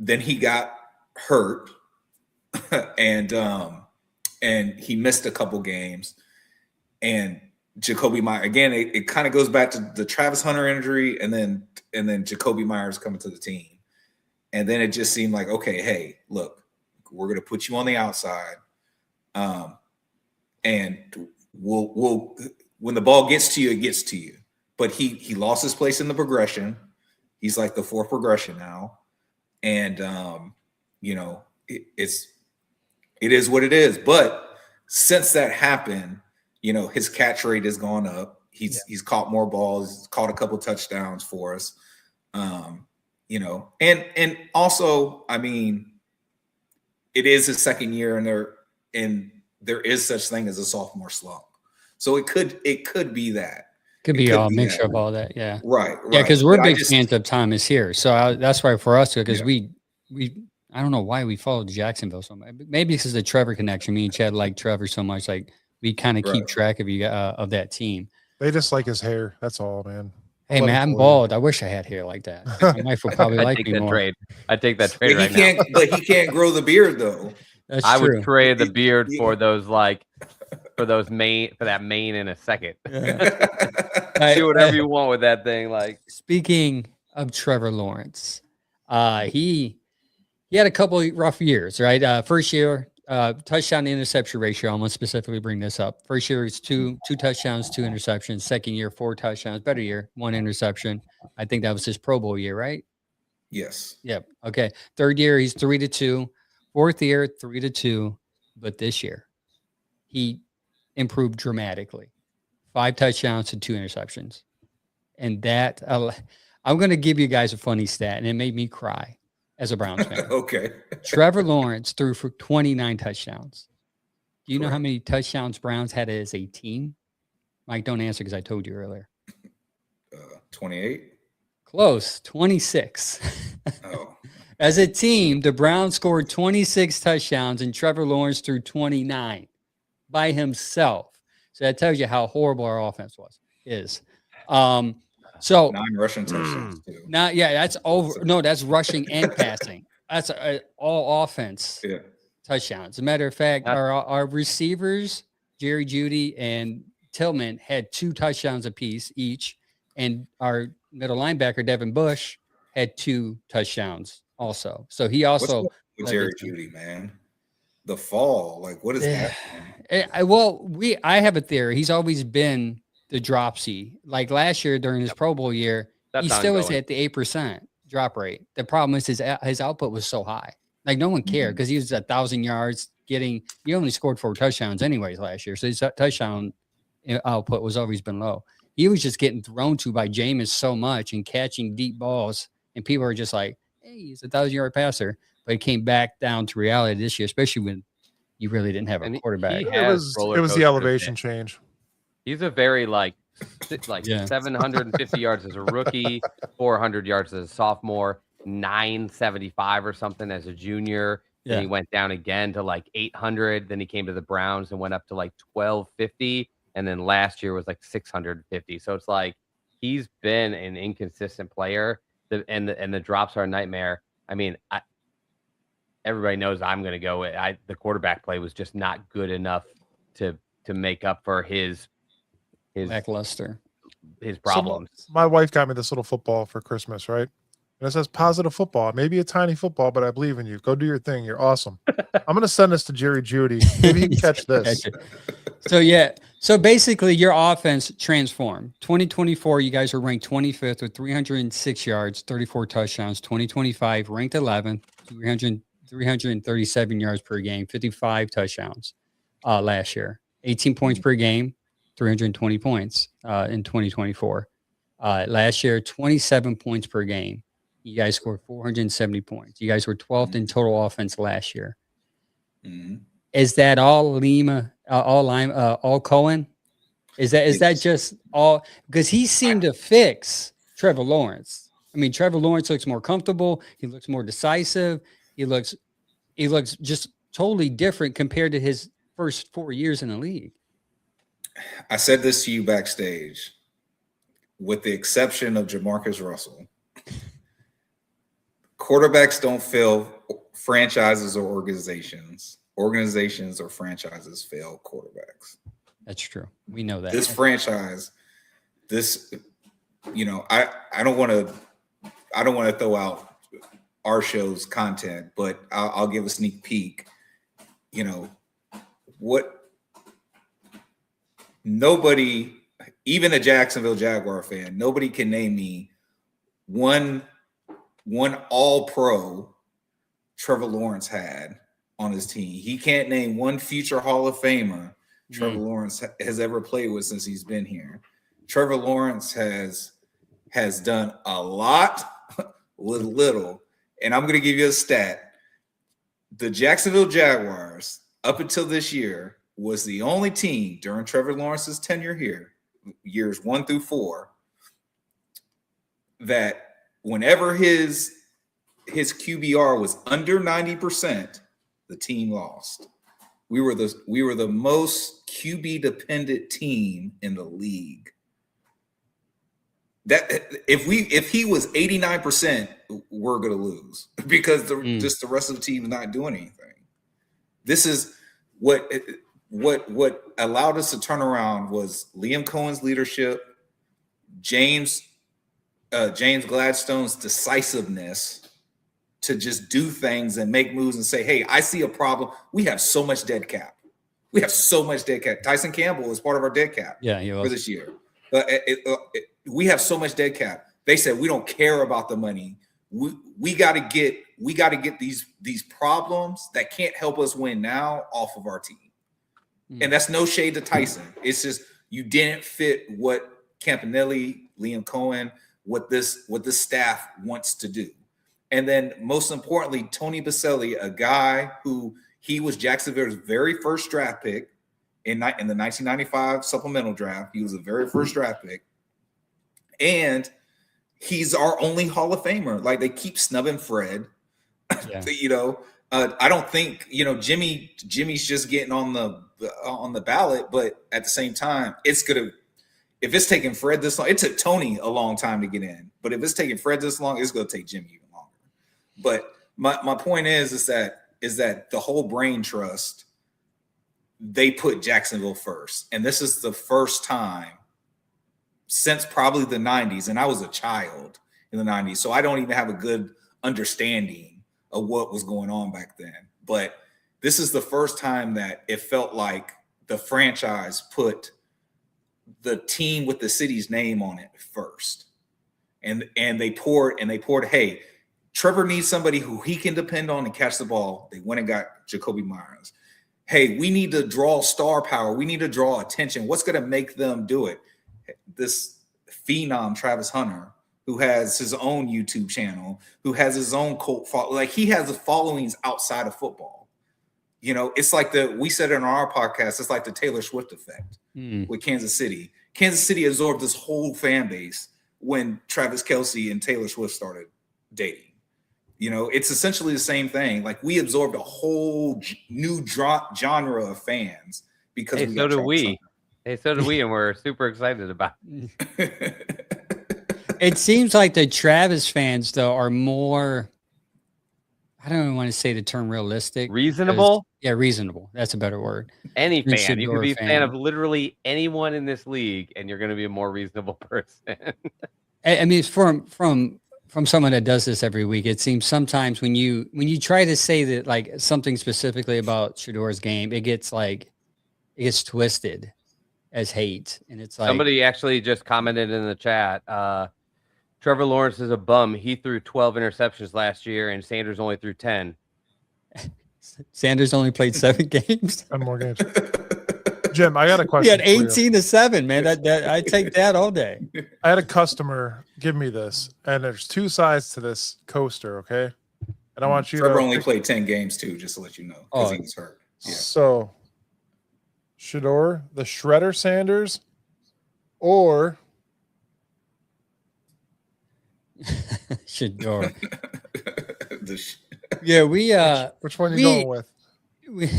then he got hurt, and he missed a couple games. And Jacoby Myers again. It kind of goes back to the Travis Hunter injury, and then Jacoby Myers coming to the team. And then it just seemed like, okay, hey, look, we're going to put you on the outside. And we'll when the ball gets to you, it gets to you. But he lost his place in the progression. He's like the fourth progression now. And, it is what it is. But since that happened, his catch rate has gone up. He's caught more balls, he's caught a couple touchdowns for us. And also, I mean, it is his second year, and there is such thing as a sophomore slump. So it could be that. Could be a mixture of all that, yeah. Right. Yeah, because we're big fans of Thomas here, so that's why for us, because we I don't know why we followed Jacksonville so much. Maybe this is the Trevor connection. Me and Chad like Trevor so much, like we kind of keep track of that team. They just like his hair. That's all, man. Hey man, I'm bald. I wish I had hair like that. My wife would probably like me more. I'd take that trade right now. But he can't grow the beard though. That's I true. would trade the beard for that mane in a second. Do whatever you want with that thing. Like, speaking of Trevor Lawrence, he had a couple of rough years, right? First year, touchdown to interception ratio. I'm going to specifically bring this up. First year, it's two touchdowns, 2 interceptions. Second year, 4 touchdowns. Better year, 1 interception. I think that was his Pro Bowl year, right? Yes. Yep. Okay. Third year, he's 3-2. Fourth year, 3-2. But this year, he improved dramatically. 5 touchdowns to 2 interceptions. And that, I'm going to give you guys a funny stat, and it made me cry as a Browns fan. Okay. Trevor Lawrence threw for 29 touchdowns. Do you know how many touchdowns Browns had as a team? Mike, don't answer because I told you earlier. 28? Close, 26. Oh. As a team, the Browns scored 26 touchdowns, and Trevor Lawrence threw 29 by himself. So that tells you how horrible our offense is. So 9 rushing touchdowns too. That's over. No, that's rushing and passing. That's all offense touchdowns. As a matter of fact, our receivers, Jerry Jeudy and Tillman, had 2 touchdowns apiece each, and our middle linebacker Devin Bush had 2 touchdowns also. So he also with Jerry Jeudy, man. The fall, like what is that? I have a theory. He's always been the dropsy. Like last year during his Pro Bowl year, he still was at the 8% drop rate. The problem is his output was so high. Like no one cared because he was 1,000 yards he only scored 4 touchdowns anyways last year. So his touchdown output was always been low. He was just getting thrown to by Jameis so much and catching deep balls. And people are just like, hey, he's a 1,000-yard passer. But it came back down to reality this year, especially when you really didn't have a quarterback. It was the elevation change. He's a very 750 yards as a rookie, 400 yards as a sophomore, 975 or something as a junior. Yeah. Then he went down again to 800. Then he came to the Browns and went up to 1250. And then last year was 650. So it's he's been an inconsistent player, and the drops are a nightmare. I mean, everybody knows I'm going to go. The quarterback play was just not good enough to make up for his lackluster. problems. So my wife got me this little football for Christmas, right? And it says positive football. Maybe a tiny football, but I believe in you. Go do your thing. You're awesome. I'm going to send this to Jerry Judy. Maybe he can catch this. So, yeah. So basically, your offense transformed. 2024, you guys were ranked 25th with 306 yards, 34 touchdowns. 2025, ranked 11th, 337 yards per game, 55 touchdowns last year. 18 points per game, 320 points in 2024. Last year, 27 points per game. You guys scored 470 points. You guys were 12th in total offense last year. Mm-hmm. Is that all Lima, all Cohen? Is that just all? Because he seemed to fix Trevor Lawrence. I mean, Trevor Lawrence looks more comfortable. He looks more decisive. He looks just totally different compared to his first 4 years in the league. I said this to you backstage, with the exception of Jamarcus Russell. Quarterbacks don't fail franchises or organizations. Organizations or franchises fail quarterbacks. That's true. We know that. This franchise, I don't want to throw out our show's content, but I'll give a sneak peek. Nobody, even a Jacksonville Jaguar fan, nobody can name me one all-pro Trevor Lawrence had on his team. He can't name one future Hall of Famer Trevor Lawrence has ever played with since he's been here. Trevor Lawrence has done a lot with little. And I'm going to give you a stat. The Jacksonville Jaguars, up until this year, was the only team during Trevor Lawrence's tenure here, years 1 through 4, that whenever his QBR was under 90%, the team lost. We were the most QB dependent team in the league. That if he was 89%, we're going to lose because just the rest of the team is not doing anything. This is what allowed us to turn around was Liam Cohen's leadership, James Gladstone's decisiveness to just do things and make moves and say, hey, I see a problem. We have so much dead cap. Tyson Campbell is part of our dead cap for this year. We have so much dead cap. They said, we don't care about the money. We got to get these problems that can't help us win now off of our team. And that's no shade to Tyson. It's just you didn't fit what Campanelli, Liam Cohen, what this staff wants to do. And then most importantly, Tony Baselli, a guy who he was Jacksonville's very first draft pick in the 1995 supplemental draft. He was the very first draft pick. And he's our only Hall of Famer. Like, they keep snubbing Fred. Yeah. I don't think, Jimmy's just getting on the ballot, but at the same time, if it's taking Fred this long, it took Tony a long time to get in. But if it's taking Fred this long, it's going to take Jimmy even longer. But my point is that the whole brain trust, they put Jacksonville first. And this is the first time since probably the 90s. And I was a child in the 90s, so I don't even have a good understanding of what was going on back then. But this is the first time that it felt like the franchise put the team with the city's name on it first. And they poured, hey, Trevor needs somebody who he can depend on and catch the ball. They went and got Jacoby Myers. Hey, we need to draw star power. We need to draw attention. What's going to make them do it? This phenom, Travis Hunter, who has his own YouTube channel, who has his own cult following. Like, he has the followings outside of football. It's like we said it on our podcast, it's like the Taylor Swift effect with Kansas City. Kansas City absorbed this whole fan base when Travis Kelce and Taylor Swift started dating. It's essentially the same thing. Like, we absorbed a whole new genre of fans because so do we. Hey, so do we, and we're super excited about it. It seems like the Travis fans though are more. I don't even want to say the term realistic. Reasonable? Yeah, reasonable. That's a better word. Any Than fan. You could Shedeur be a fan of literally anyone in this league, and you're going to be a more reasonable person. I mean, from someone that does this every week, it seems sometimes when you try to say that like something specifically about Shedeur's game, it gets twisted as hate, and it's like Somebody actually just commented in the chat. Trevor Lawrence is a bum. He threw 12 interceptions last year, and Sanders only threw 10. Sanders only played 7 games. 10 more games. Jim, I got a He question. had 18-7, man. That I take that all day. I had a customer give me this, and there's 2 sides to this coaster, okay? And I want you Trevor to only played 10 games too, just to let you know, because he was hurt. Yeah. So, Shedeur, the Shredder Sanders, or Shedeur. The Yeah, we which one are you going with?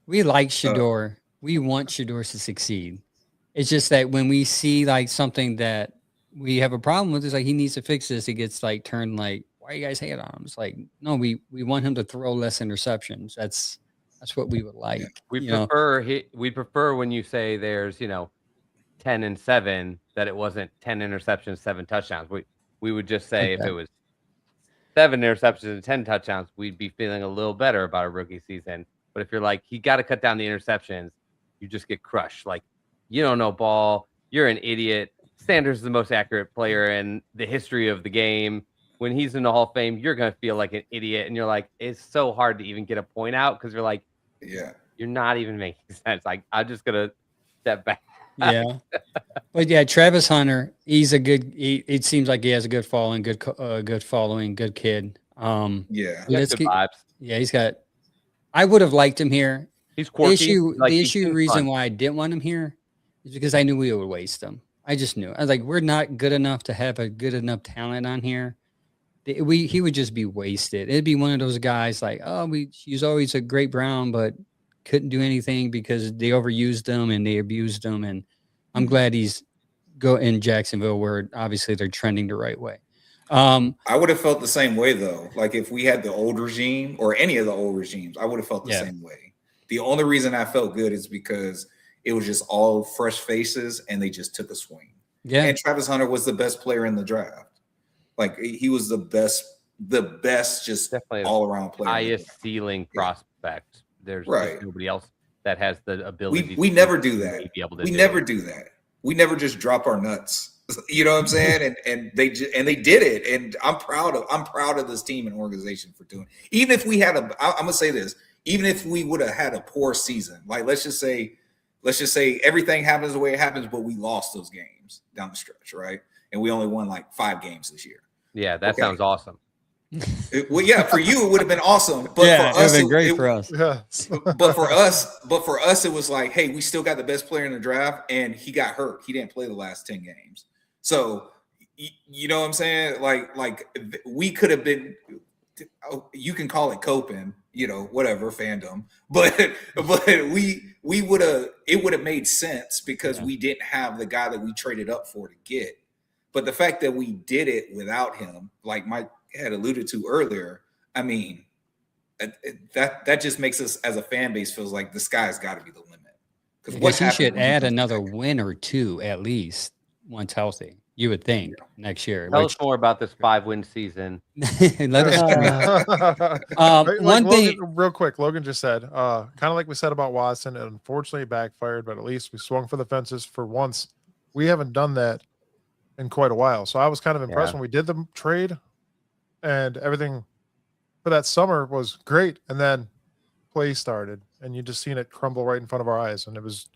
we like Shedeur. We want Shedeur to succeed. It's just that when we see like something that we have a problem with, it's like he needs to fix this. It gets like turned like, why you guys hate on him? It's like, no, we want him to throw less interceptions. That's what we would like. Yeah. We prefer when you say there's 10 and 7 that it wasn't 10 interceptions, 7 touchdowns. We would just say if it was 7 interceptions and 10 touchdowns, we'd be feeling a little better about a rookie season. But if you're like, he got to cut down the interceptions, you just get crushed. Like, you don't know ball. You're an idiot. Sanders is the most accurate player in the history of the game. When he's in the Hall of Fame, you're going to feel like an idiot. And you're like, it's so hard to even get a point out because you're like, yeah, you're not even making sense. Like, I'm just going to step back. Yeah. But yeah, Travis Hunter, he's a good, it seems like he has a good following, good following, good kid. yeah. Good vibes. Yeah, he's got, I would have liked him here. He's quirky. The issue reason why I didn't want him here is because I knew we would waste him. I just knew. I was like, we're not good enough to have a good enough talent on here. He would just be wasted. It'd be one of those guys like, he's always a great Brown, but couldn't do anything because they overused him and they abused him. And I'm glad he's in Jacksonville, where obviously they're trending the right way. I would have felt the same way though. Like if we had the old regime or any of the old regimes, I would have felt the same way. The only reason I felt good is because it was just all fresh faces and they just took a swing. Yeah. And Travis Hunter was the best player in the draft. Like he was the best just definitely all around player. Highest ceiling prospect. There's just nobody else that has the ability. We never do that. We never do that. We never just drop our nuts. You know what I'm saying? And they did it. And I'm proud of this team and organization for doing it. Even if we had I'm gonna say this, even if we would have had a poor season, like let's just say everything happens the way it happens, but we lost those games down the stretch, right? And we only won like 5 games this year. Yeah, that sounds awesome. Well, yeah, for you it would have been awesome, but yeah, for us, it would have been great for us. Yeah. but for us, it was like, hey, we still got the best player in the draft, and he got hurt. He didn't play the last 10 games. So, you know what I'm saying? Like we could have been. You can call it coping, whatever fandom, but we would have. It would have made sense because we didn't have the guy that we traded up for to get. But the fact that we did it without him, like Mike had alluded to earlier, I mean, that just makes us as a fan base feels like the sky's got to be the limit. Because he should add another win or 2 at least once healthy. You would think next year. Tell us more about this 5-win season. Let us. One thing, real quick. Logan just said, kind of like we said about Watson, it unfortunately backfired, but at least we swung for the fences for once. We haven't done that in quite a while. So I was kind of impressed when we did the trade, and everything for that summer was great. And then play started, and you just seen it crumble right in front of our eyes, and it was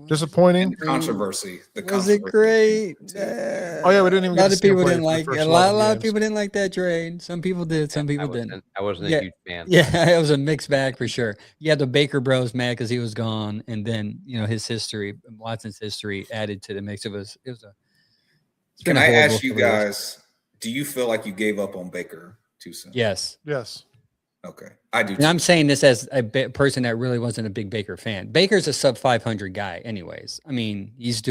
disappointing. The controversy. Was it great? Oh yeah, we didn't even. A lot of people didn't like it. A lot of people didn't like that trade. Some people did. Some people didn't. I wasn't a huge fan. Yeah, it was a mixed bag for sure. You had the Baker Bros mad because he was gone, and then his history, Watson's history, added to the mix. It was a. Can I ask you guys? Do you feel like you gave up on Baker too soon? Yes. Yes. Okay, I do. And I'm saying this as a person that really wasn't a big Baker fan. Baker's a sub 500 guy, anyways. I mean, he's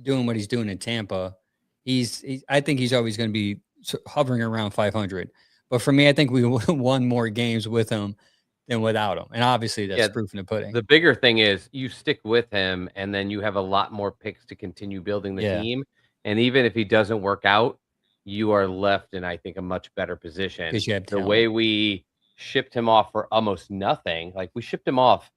doing what he's doing in Tampa, I think he's always going to be hovering around 500. But for me, I think we won more games with him than without him. And obviously that's Yeah, proof in the pudding. the bigger thing is you stick with him, and then you have a lot more picks to continue building the Yeah. team. And even if he doesn't work out, you are left in, I think, a much better position. Because you have The talent. way we shipped him off for almost nothing, like we shipped him off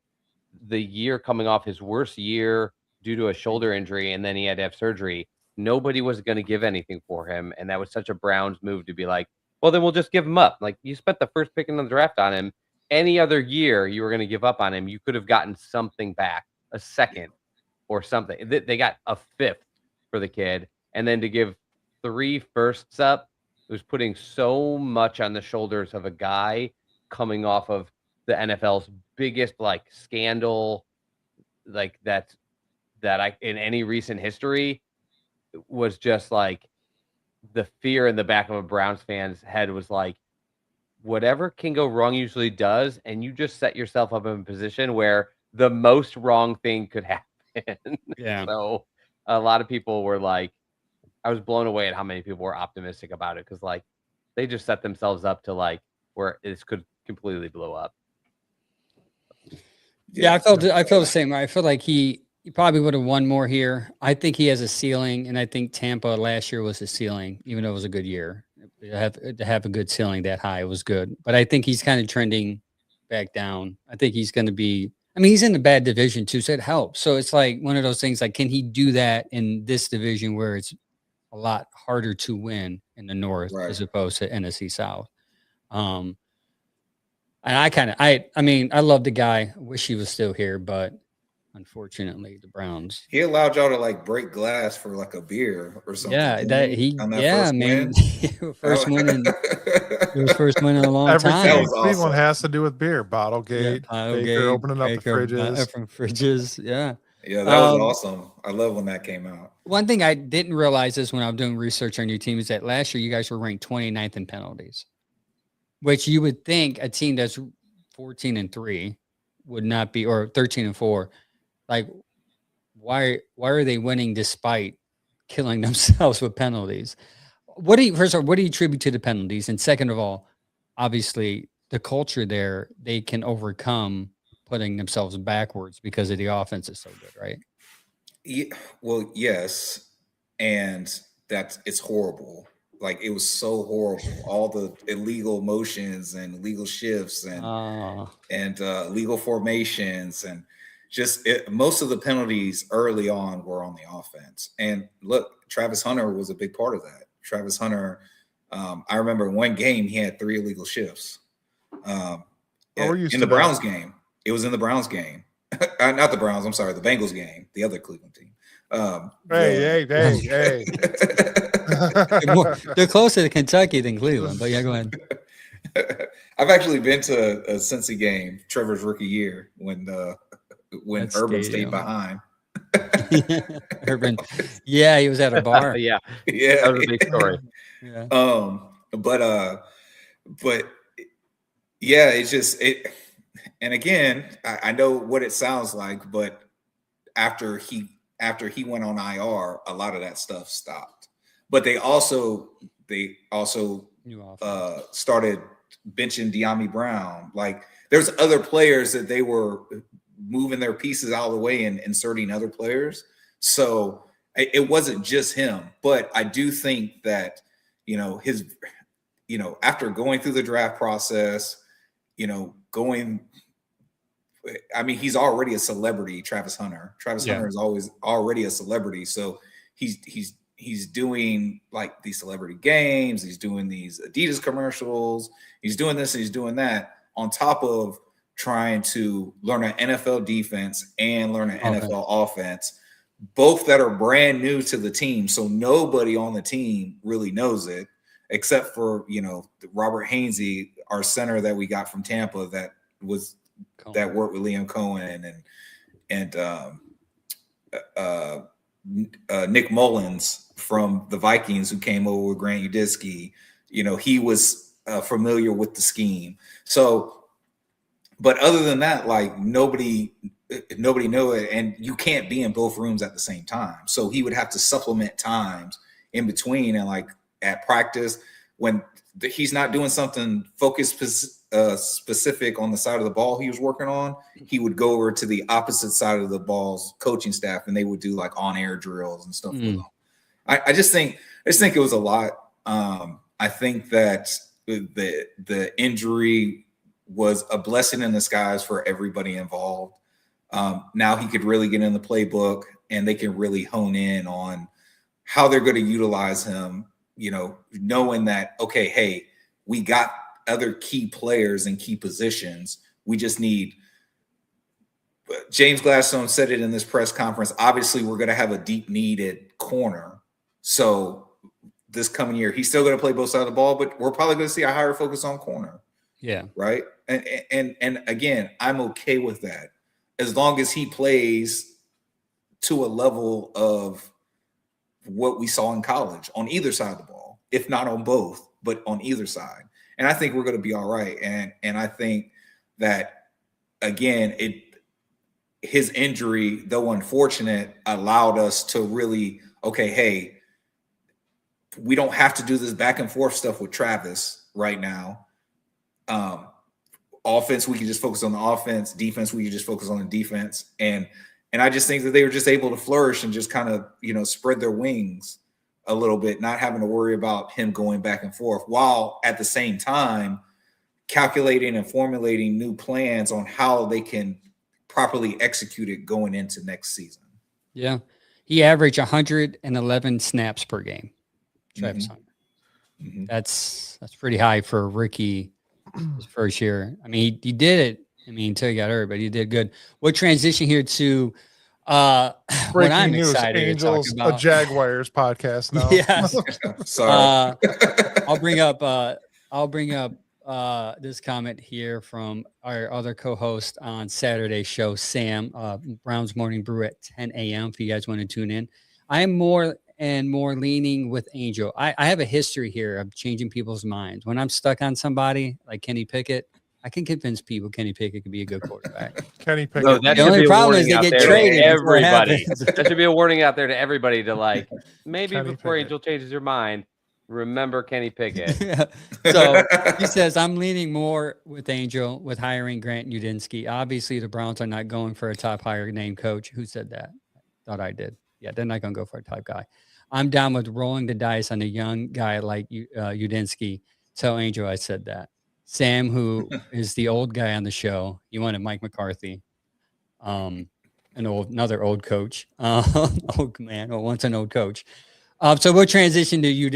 the year coming off his worst year due to a shoulder injury, and then he had to have surgery. Nobody was going to give anything for him, and that was such a Browns move to be like, well, then we'll just give him up. Like, you spent the first pick in the draft on him. Any other year you were going to give up on him, you could have gotten something back, a second or something. They got a fifth for the kid, and then to give 3 firsts up, it was putting so much on the shoulders of a guy coming off of the NFL's biggest like scandal, like that I in any recent history, was just like the fear in the back of a Browns fan's head was like, whatever can go wrong usually does, and you just set yourself up in a position where the most wrong thing could happen. Yeah. So a lot of people were like, I was blown away at how many people were optimistic about it, because like they just set themselves up to like where this could completely blow up. Yeah, I feel the same way. I feel like he probably would have won more here. I think he has a ceiling, and I think Tampa last year was a ceiling, even though it was a good year. To have a good ceiling that high was good, but I think he's kind of trending back down. I think he's going to be. I mean, he's in a bad division too, so it helps. So it's like one of those things. Like, can he do that in this division where it's a lot harder to win in the North as opposed to NFC South? And I mean, I love the guy. Wish he was still here, but unfortunately, the Browns. He allowed y'all to like break glass for like a beer or something. Yeah, first man. Win? First win in it was first win in a long Everything time. in Cleveland has to do with beer. Bottlegate, Baker opening up the fridges. From fridges. Yeah. Yeah, that was awesome. I love when that came out. One thing I didn't realize is when I was doing research on your team is that last year you guys were ranked 29th in penalties, which you would think a team that's 14-3 would not be, or 13-4. Like, why are they winning despite killing themselves with penalties? First of all, what do you attribute to the penalties? And second of all, obviously the culture there, they can overcome putting themselves backwards because of the offense is so good, right? Yeah, well, yes. And it's horrible. Like, it was so horrible. All the illegal motions and illegal shifts and illegal formations, and just most of the penalties early on were on the offense. And look, Travis Hunter was a big part of that. Travis Hunter, I remember one game he had 3 illegal shifts. In the Browns game. It was in the Browns game. Not the Browns, I'm sorry, the Bengals game, the other Cleveland team. Hey. They're closer to Kentucky than Cleveland, but yeah, go ahead. I've actually been to a Cincy game, Trevor's rookie year, when Urban stayed behind. Urban, yeah, he was at a bar. yeah, that was a big story. Yeah. But yeah, it's just it. And again, I know what it sounds like, but after he went on IR, a lot of that stuff stopped. But they also started benching J.I.M.B.O. Brown. Like, there's other players that they were moving their pieces out of the way and inserting other players. So it wasn't just him. But I do think that, after going through the draft process, he's already a celebrity, Travis Hunter. Hunter is already a celebrity. So he's doing like these celebrity games. He's doing these Adidas commercials. He's doing this and he's doing that on top of trying to learn an NFL defense and learn an NFL offense, both that are brand new to the team. So nobody on the team really knows it except for, Robert Hainsey, our center that we got from Tampa that worked with Liam Cohen and Nick Mullins from the Vikings, who came over with Grant Udinski. He was familiar with the scheme. So, but other than that, like, nobody nobody knew it, and you can't be in both rooms at the same time. So he would have to supplement times in between, and like at practice when he's not doing something focused specific on the side of the ball he was working on, he would go over to the opposite side of the ball's coaching staff, and they would do like on-air drills and stuff with him. I just think it was a lot. I think that the injury was a blessing in disguise for everybody involved. Now he could really get in the playbook, and they can really hone in on how they're going to utilize him, you know, knowing that, okay, hey, we got other key players in key positions. We just need – James Gladstone said it in this press conference. Obviously, we're going to have a deep need at corner. So this coming year, he's still going to play both sides of the ball, but we're probably going to see a higher focus on corner. Yeah. Right. And again, I'm okay with that as long as he plays to a level of what we saw in college on either side of the ball, if not on both, but on either side. And I think we're going to be all right. And I think that, again, his injury, though unfortunate, allowed us to really, okay, hey, we don't have to do this back and forth stuff with Travis right now. Offense, we can just focus on the offense. Defense, we can just focus on the defense. And I just think that they were just able to flourish and just kind of, you know, spread their wings a little bit, not having to worry about him going back and forth, while at the same time calculating and formulating new plans on how they can properly execute it going into next season. Yeah. He averaged 111 snaps per game. Travis Hunter. That's pretty high for a rookie his first year. I mean, he did it. I mean, until he got hurt, but he did good. We'll transition here to what I'm news, excited Angels, to talk about. A Jaguars podcast now. Yes. Sorry. I'll bring up this comment here from our other co-host on Saturday's show, Sam, Browns Morning Brew at 10 a.m. if you guys want to tune in. I am more and more leaning with Angel. I have a history here of changing people's minds. When I'm stuck on somebody like Kenny Pickett, I can convince people Kenny Pickett could be a good quarterback. Kenny Pickett. No, that The should only be a problem is warning they out get there to traded before it everybody. happens. That should be a warning out there to everybody to, like, maybe Kenny before Pickett. Angel changes your mind, remember Kenny Pickett. So he says, I'm leaning more with Angel with hiring Grant Udinski. Obviously, the Browns are not going for a top higher name coach. Who said that? Thought I did. Yeah, they're not going to go for a top guy. I'm down with rolling the dice on a young guy like Udinski. Tell Angel I said that. Sam, who is the old guy on the show, he wanted Mike McCarthy, another old coach, old man, or once an old coach. So we'll transition to you,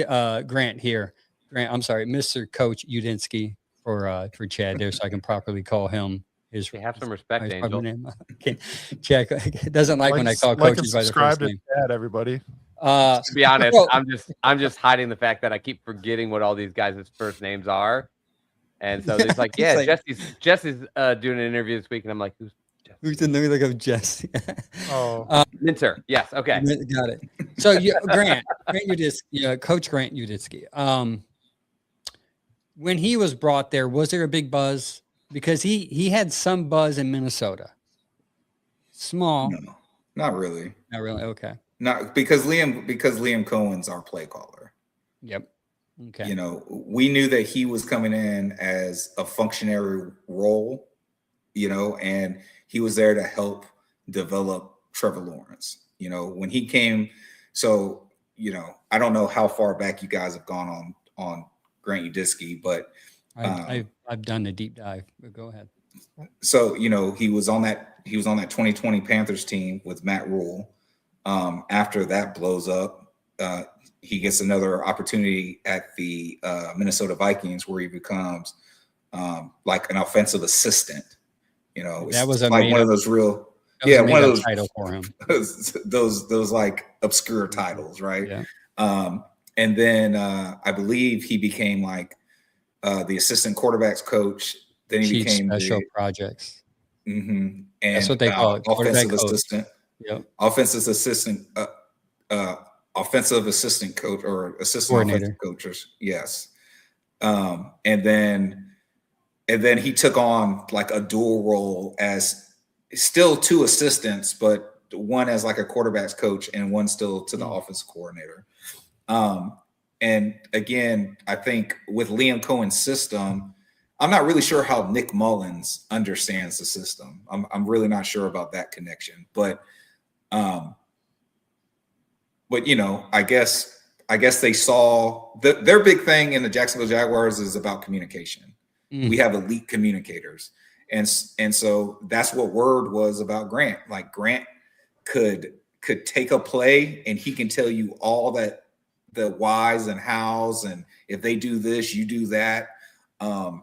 Grant here. Grant, I'm sorry, Mr. Coach Udinski for Chad there, so I can properly call him his. You have some respect, his Angel. name. Check doesn't like when I call coaches by their subscribe first to name. Dad, everybody. To be honest, well- I'm just hiding the fact that I keep forgetting what all these guys' first names are. And so it's like, yeah, Jesse's doing an interview this week, and I'm like, Who's the name? Look up Jesse. Minter? Yes, okay. Got it. So Grant Udinski, Coach Grant Udinski. When he was brought there, was there a big buzz? Because he had some buzz in Minnesota. Small. No, not really. Not really. Okay. Not because Liam Cohen's our play caller. Yep. Okay. You know, we knew that he was coming in as a functionary role, you know, and he was there to help develop Trevor Lawrence. You know, when he came, so, you know, I don't know how far back you guys have gone on Grant Udinski, but I've done the deep dive. But go ahead. So, you know, he was on that 2020 Panthers team with Matt Rule. After that blows up, he gets another opportunity at the Minnesota Vikings, where he becomes like an offensive assistant. You know, that was like one of those real, one of those title for him. those like obscure titles, right? Yeah. And then I believe he became like the assistant quarterbacks coach. Then he became special projects. And that's what they call it. Offensive assistant. Yep. Offensive assistant coach or assistant offensive coaches. Yes. And then he took on like a dual role as still 2 assistants, but one as like a quarterback's coach and one still to the offensive coordinator. And again, I think with Liam Cohen's system, I'm not really sure how Nick Mullins understands the system. I'm really not sure about that connection, but you know, I guess they saw their big thing in the Jacksonville Jaguars is about communication. We have elite communicators. And so that's what word was about Grant. Like Grant could take a play and he can tell you all that the whys and hows, and if they do this, you do that. And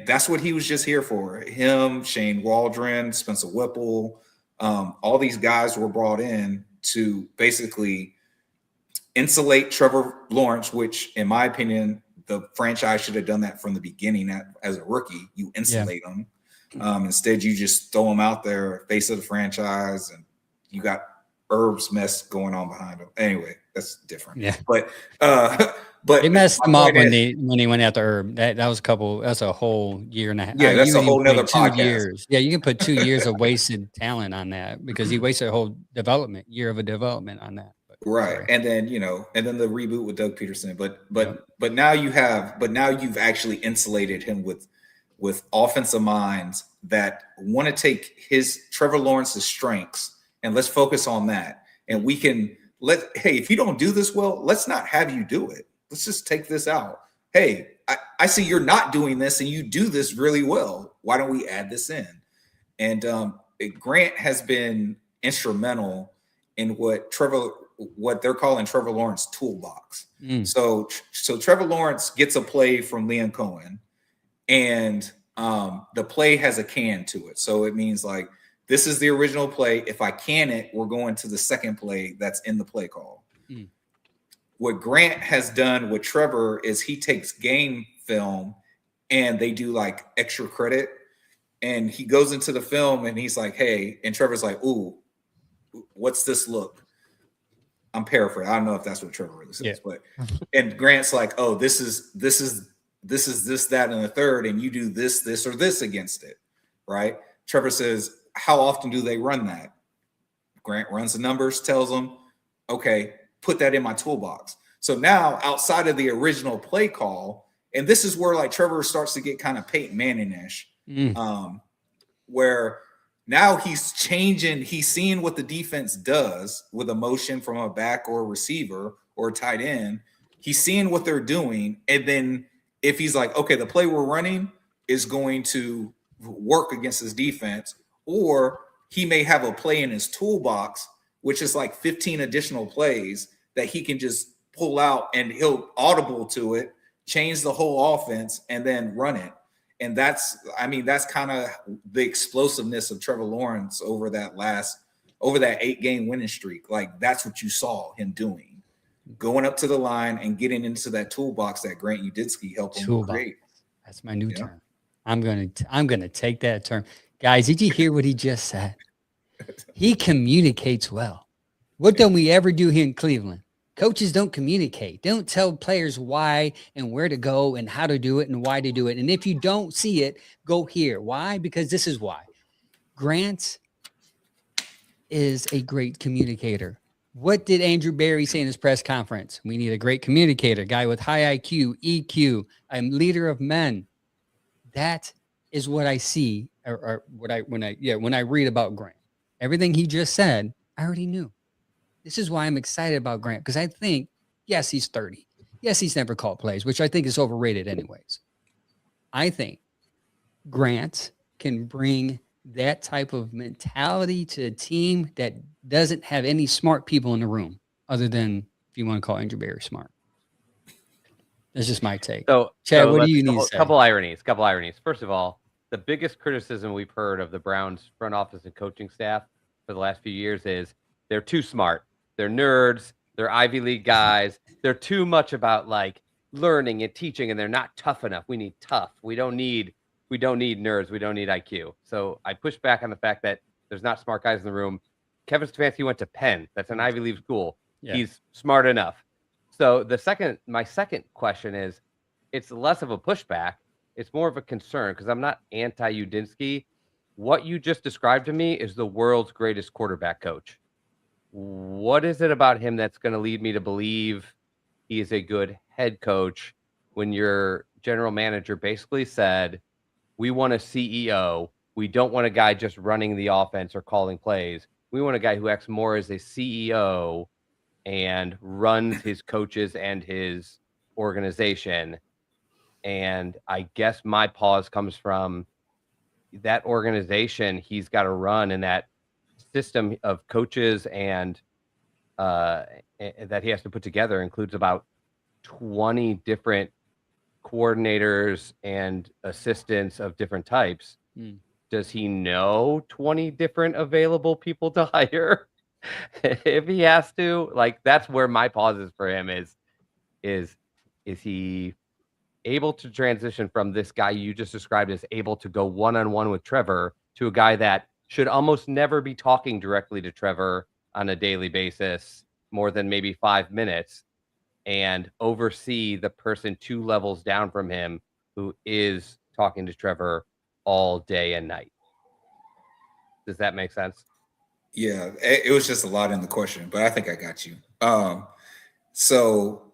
that's what he was just here for. Him, Shane Waldron, Spencer Whipple, all these guys were brought in to basically insulate Trevor Lawrence, which in my opinion, the franchise should have done that from the beginning. As a rookie, you insulate them. Instead, you just throw them out there, face of the franchise, and you got Herb's mess going on behind him. Anyway, that's different. Yeah. But it messed him up when he went after Herb. That's a whole year and a half. Yeah, that's a whole nother 2 podcast. years. Yeah, you can put 2 years of wasted talent on that because he wasted a whole year of a development on that. Right. Sorry. And then, you know, and then the reboot with Doug Peterson. But now you've actually insulated him with offensive minds that want to take Trevor Lawrence's strengths and let's focus on that. And we can hey, if you don't do this well, let's not have you do it. Let's just take this out. Hey, I see you're not doing this and you do this really well. Why don't we add this in? And Grant has been instrumental in what they're calling Trevor Lawrence toolbox. So Trevor Lawrence gets a play from Liam Cohen, and the play has a can to it. So it means like, this is the original play. If I can it, we're going to the second play that's in the play call. What Grant has done with Trevor is he takes game film and they do like extra credit. And he goes into the film and he's like, hey, and Trevor's like, ooh, what's this look? I'm paraphrasing. I don't know if that's what Trevor really says, but and Grant's like, oh, this is this, that, and the third, and you do this, or this against it, right? Trevor says, how often do they run that? Grant runs the numbers, tells them, okay, put that in my toolbox. So now outside of the original play call, and this is where like Trevor starts to get kind of Peyton Manning-ish, where now he's changing, he's seeing what the defense does with a motion from a back or a receiver or a tight end. He's seeing what they're doing. And then if he's like, okay, the play we're running is going to work against his defense, or he may have a play in his toolbox, which is like 15 additional plays that he can just pull out and he'll audible to it, change the whole offense, and then run it. And that's kind of the explosiveness of Trevor Lawrence over that 8-game winning streak. Like that's what you saw him doing, going up to the line and getting into that toolbox that Grant Udinski helped him create. That's my new term. I'm gonna take that term. Guys, did you hear what he just said? He communicates well. What don't we ever do here in Cleveland? Coaches don't communicate. They don't tell players why and where to go and how to do it and why to do it. And if you don't see it, go here. Why? Because this is why. Grant is a great communicator. What did Andrew Berry say in his press conference? We need a great communicator, guy with high IQ, EQ, a leader of men. That is what I see, or when I read about Grant. Everything he just said, I already knew. This is why I'm excited about Grant, because I think, yes, he's 30. Yes, he's never called plays, which I think is overrated anyways. I think Grant can bring that type of mentality to a team that doesn't have any smart people in the room, other than if you want to call Andrew Berry smart. That's just my take. So, Chad, what do you need to say? Couple ironies. First of all, the biggest criticism we've heard of the Browns front office and coaching staff for the last few years is they're too smart. They're nerds. They're Ivy League guys. They're too much about like learning and teaching, and they're not tough enough. We need tough. We don't need nerds. We don't need IQ. So I push back on the fact that there's not smart guys in the room. Kevin Stefanski went to Penn. That's an Ivy League school. Yeah. He's smart enough. So my second question is, it's less of a pushback. It's more of a concern because I'm not anti-Udinski, what you just described to me is the world's greatest quarterback coach. What is it about him that's going to lead me to believe he is a good head coach when your general manager basically said, we want a CEO. We don't want a guy just running the offense or calling plays. We want a guy who acts more as a CEO and runs his coaches and his organization. And I guess my pause comes from that organization he's got to run, and that system of coaches and that he has to put together includes about 20 different coordinators and assistants of different types. Does he know 20 different available people to hire? If he has to, like, that's where my pause is for him is he able to transition from this guy you just described as able to go one-on-one with Trevor to a guy that should almost never be talking directly to Trevor on a daily basis, more than maybe 5 minutes, and oversee the person 2 levels down from him who is talking to Trevor all day and night? Does that make sense? Yeah, it was just a lot in the question, but I think I got you. So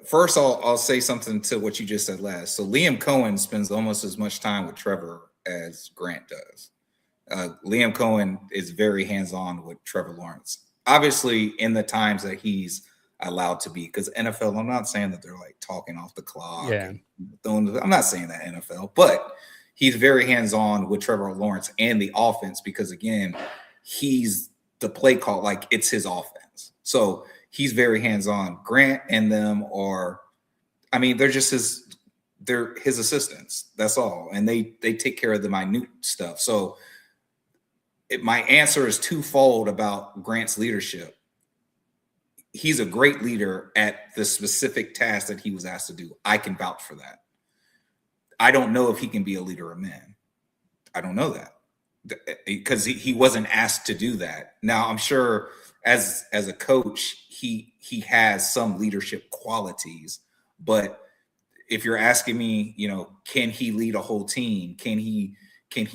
first, I'll say something to what you just said last. So Liam Cohen spends almost as much time with Trevor as Grant does. Liam Cohen is very hands-on with Trevor Lawrence. Obviously, in the times that he's allowed to be, because NFL, I'm not saying that they're like talking off the clock. Yeah. I'm not saying that NFL, but he's very hands-on with Trevor Lawrence and the offense because, again, he's the play call, like it's his offense. So he's very hands-on. Grant and them are, I mean, they're just they're his assistants. That's all. And they take care of the minute stuff. So my answer is twofold about Grant's leadership. He's a great leader at the specific task that he was asked to do. I can vouch for that. I don't know if he can be a leader of men. I don't know that because he wasn't asked to do that. Now, I'm sure as a coach, he has some leadership qualities, but if you're asking me, can he lead a whole team? Can he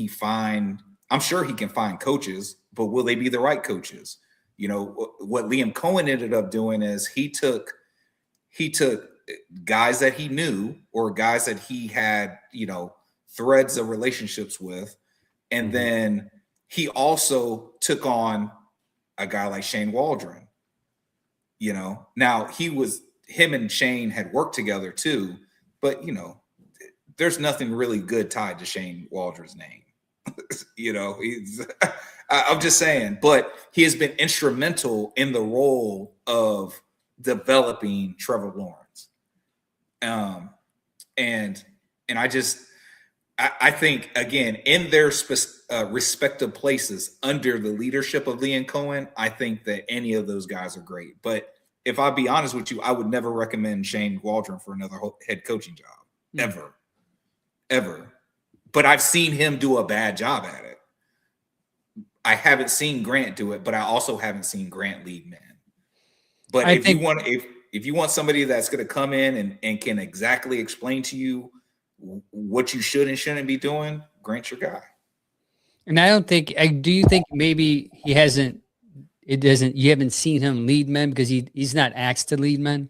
find, I'm sure he can find coaches, but will they be the right coaches? What Liam Cohen ended up doing is he took guys that he knew or guys that he had, threads of relationships with. And then he also took on a guy like Shane Waldron. Now him and Shane had worked together too, but there's nothing really good tied to Shane Waldron's name. I'm just saying, but he has been instrumental in the role of developing Trevor Lawrence. And I think, again, in their respective places under the leadership of Liam Cohen, I think that any of those guys are great. But if I'll be honest with you, I would never recommend Shane Waldron for another head coaching job, ever. But I've seen him do a bad job at it. I haven't seen Grant do it, but I also haven't seen Grant lead men. But if you want somebody that's going to come in and can exactly explain to you what you should and shouldn't be doing, Grant's your guy. And I don't think, do you think maybe you haven't seen him lead men because he's not asked to lead men?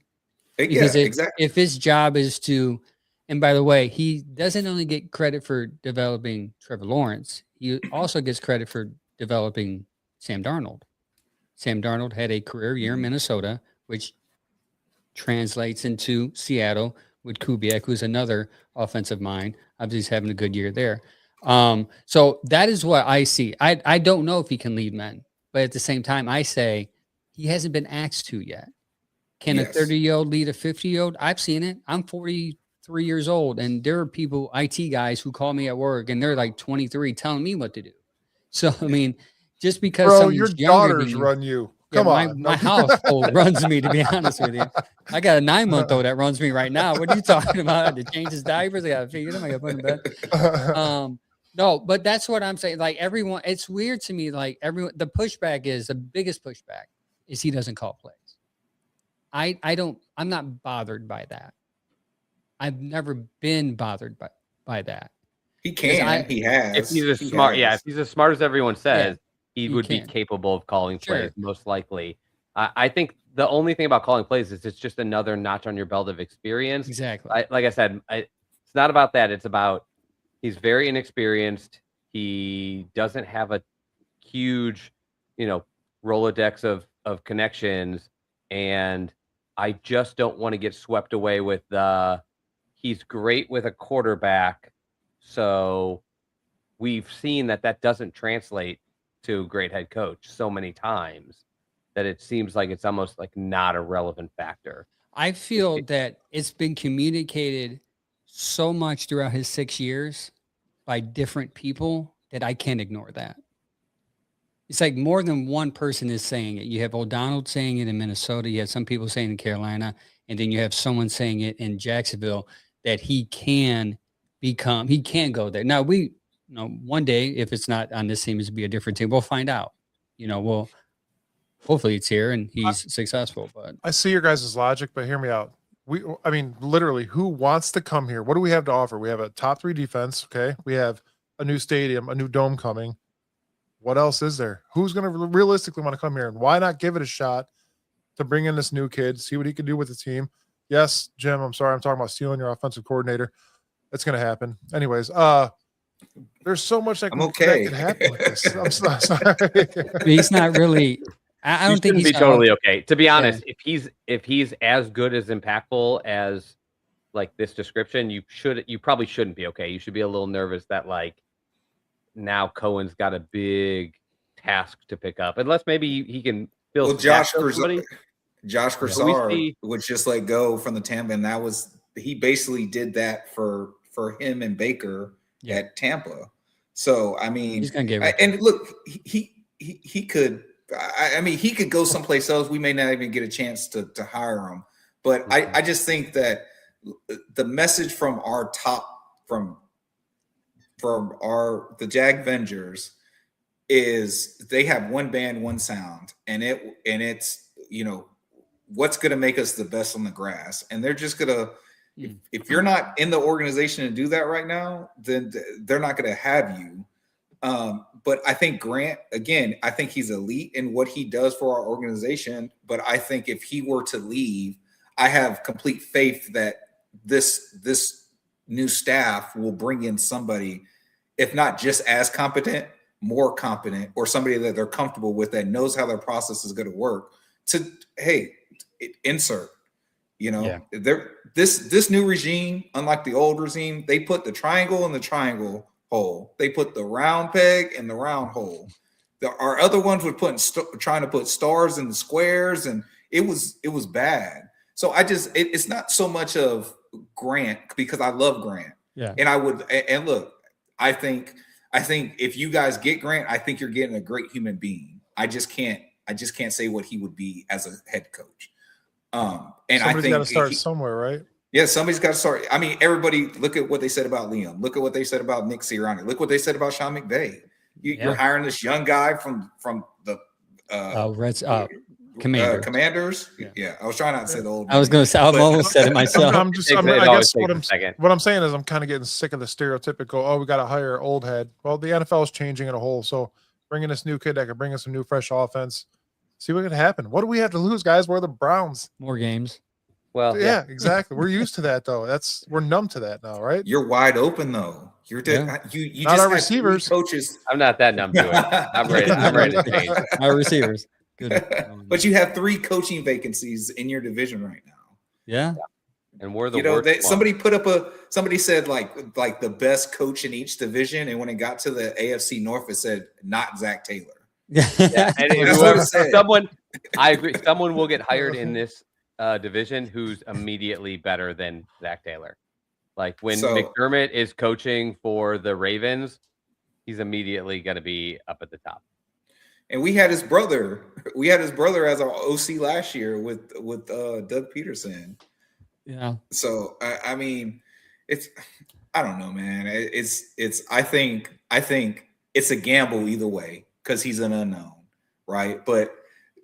Because exactly. If his job is to, and by the way, he doesn't only get credit for developing Trevor Lawrence, he also gets credit for developing Sam Darnold. Sam Darnold had a career year in Minnesota, which translates into Seattle with Kubiak, who's another offensive mind. Obviously, he's having a good year there. So that is what I see. I don't know if he can lead men, but at the same time, I say he hasn't been asked to yet. Can a 30-year-old lead a 50-year-old? I've seen it. I'm 43 years old, and there are people, IT guys, who call me at work, and they're like 23 telling me what to do. So, I mean, just because someone's your younger daughters than you, run you. Come on. my household runs me, to be honest with you. I got a 9-month-old that runs me right now. What are you talking about? I had to change his diapers. I got to feed him. I got to put him in bed. No, but that's what I'm saying. Like everyone, it's weird to me. Like everyone, the biggest pushback is he doesn't call plays. I'm not bothered by that. I've never been bothered by that. He can. He has. If he's as smart, if he's as smart as everyone says, he would be can. capable of calling plays, most likely. I think the only thing about calling plays is it's just another notch on your belt of experience. Exactly. Like I said, it's not about that. It's about he's very inexperienced. He doesn't have a huge, Rolodex of connections, and I just don't want to get swept away with he's great with a quarterback. So we've seen that doesn't translate to great head coach so many times that it seems like it's almost like not a relevant factor. I feel that it's been communicated so much throughout his 6 years by different people that I can't ignore that. It's like more than one person is saying it. You have O'Donnell saying it in Minnesota. You have some people saying in Carolina, and then you have someone saying it in Jacksonville that he can go there. Now one day, if it's not on this team, it's be a different team. We'll find out. Hopefully it's here and he's successful. But I see your guys' logic, but hear me out. Literally, who wants to come here? What do we have to offer? We have a top 3 defense. Okay. We have a new stadium, a new dome coming. What else is there? Who's going to realistically want to come here? And why not give it a shot to bring in this new kid, see what he can do with the team? Yes, Jim, I'm sorry. I'm talking about stealing your offensive coordinator. It's going to happen. Anyways, there's so much that can happen with this. I'm sorry. He's not really. I don't think he's totally okay. To be honest, if he's as good as impactful as like this description, you probably shouldn't be okay. You should be a little nervous that like now Cohen's got a big task to pick up, unless maybe he can fill. Well, Josh Grisard would just let go from the Tampa, and he basically did that for him and Baker at Tampa. So I mean, he's gonna get and look, he could. I mean, he could go someplace else. We may not even get a chance to hire him. But I just think that the message from our from the Jag Vengers is they have one band, one sound, and it's what's going to make us the best on the grass. And they're just going to, if you're not in the organization to do that right now, then they're not going to have you. But I think Grant, again, I think he's elite in what he does for our organization. But I think if he were to leave, I have complete faith that this new staff will bring in somebody, if not just as competent, more competent, or somebody that they're comfortable with that knows how their process is going to work. Insert. This new regime, unlike the old regime, they put the triangle in the triangle hole. They put the round peg in the round hole. Our other ones were trying to put stars in the squares, and it was bad. So it's not so much of Grant, because I love Grant. Yeah. And look, I think if you guys get Grant, I think you're getting a great human being. I just can't say what he would be as a head coach. And somebody's got to start somewhere, right? Yeah, somebody's got to start. I mean, everybody, look at what they said about Liam. Look at what they said about Nick Sirianni. Look what they said about Sean McVay. You're hiring this young guy from the Commanders. Yeah, I was trying not to say the old. I was going to say, I almost said it myself. I guess what I'm saying is I'm kind of getting sick of the stereotypical, we got to hire old head. Well, the NFL is changing in a whole, so bringing this new kid that could bring us some new fresh offense. See what could happen. What do we have to lose, guys? We're the Browns. More games. Well, yeah, exactly. We're used to that, though. We're numb to that now, right? You're wide open, though. You're dead. You not just our receivers. Coaches. I'm not that numb to it. I'm ready to change. Our receivers. Good. But you have 3 coaching vacancies in your division right now. Yeah. And we're the worst. Somebody said like the best coach in each division, and when it got to the AFC North, it said not Zach Taylor. Yeah, and I agree. Someone will get hired in this division who's immediately better than Zach Taylor. Like when McDermott is coaching for the Ravens, he's immediately going to be up at the top. And we had his brother. We had his brother as our OC last year with Doug Peterson. Yeah. So I mean, I don't know, man. I think it's a gamble either way because he's an unknown, right? But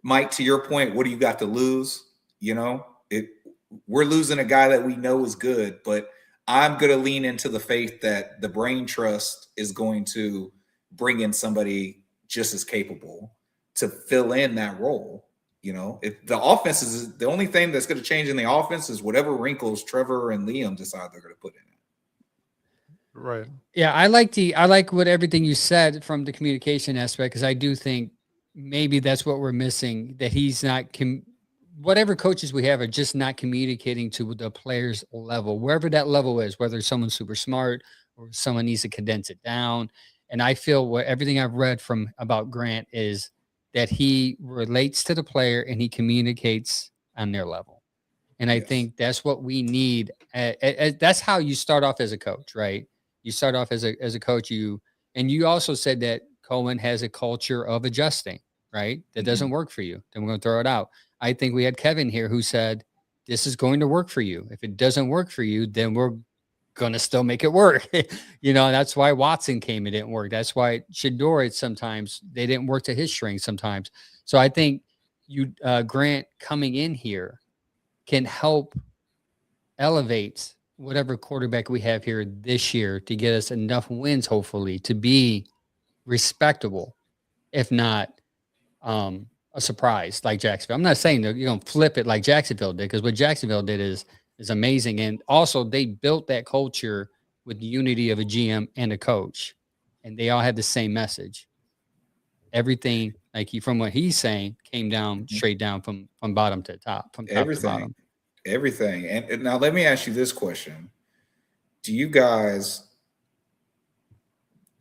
Mike, to your point, what do you got to lose? We're losing a guy that we know is good, but I'm going to lean into the faith that the brain trust is going to bring in somebody just as capable to fill in that role. You know, if the offense is the only thing that's going to change in the offense is whatever wrinkles Trevor and Liam decide they're going to put in it. Right. Yeah, I like what everything you said from the communication aspect, because I do think maybe that's what we're missing, that he's not whatever coaches we have are just not communicating to the players level, wherever that level is, whether someone's super smart or someone needs to condense it down. And I feel what everything I've read from about Grant is that he relates to the player and he communicates on their level. And I Yes. think that's what we need. That's how you start off as a coach, right? You start off as a coach. And you also said that Cohen has a culture of adjusting, right? That doesn't work for you, then we're going to throw it out. I think we had Kevin here who said, this is going to work for you. If it doesn't work for you, then we're going to still make it work. That's why Watson came, it didn't work. That's why Shador, sometimes they didn't work to his strength sometimes. So I think Grant coming in here can help elevate whatever quarterback we have here this year to get us enough wins, hopefully, to be respectable, if not a surprise like Jacksonville. I'm not saying that you're going to flip it like Jacksonville did, because what Jacksonville did is amazing. And also they built that culture with the unity of a GM and a coach, and they all had the same message. Everything, like from what he's saying, came down straight down from bottom to top, from top to bottom. Everything. And now let me ask you this question. Do you guys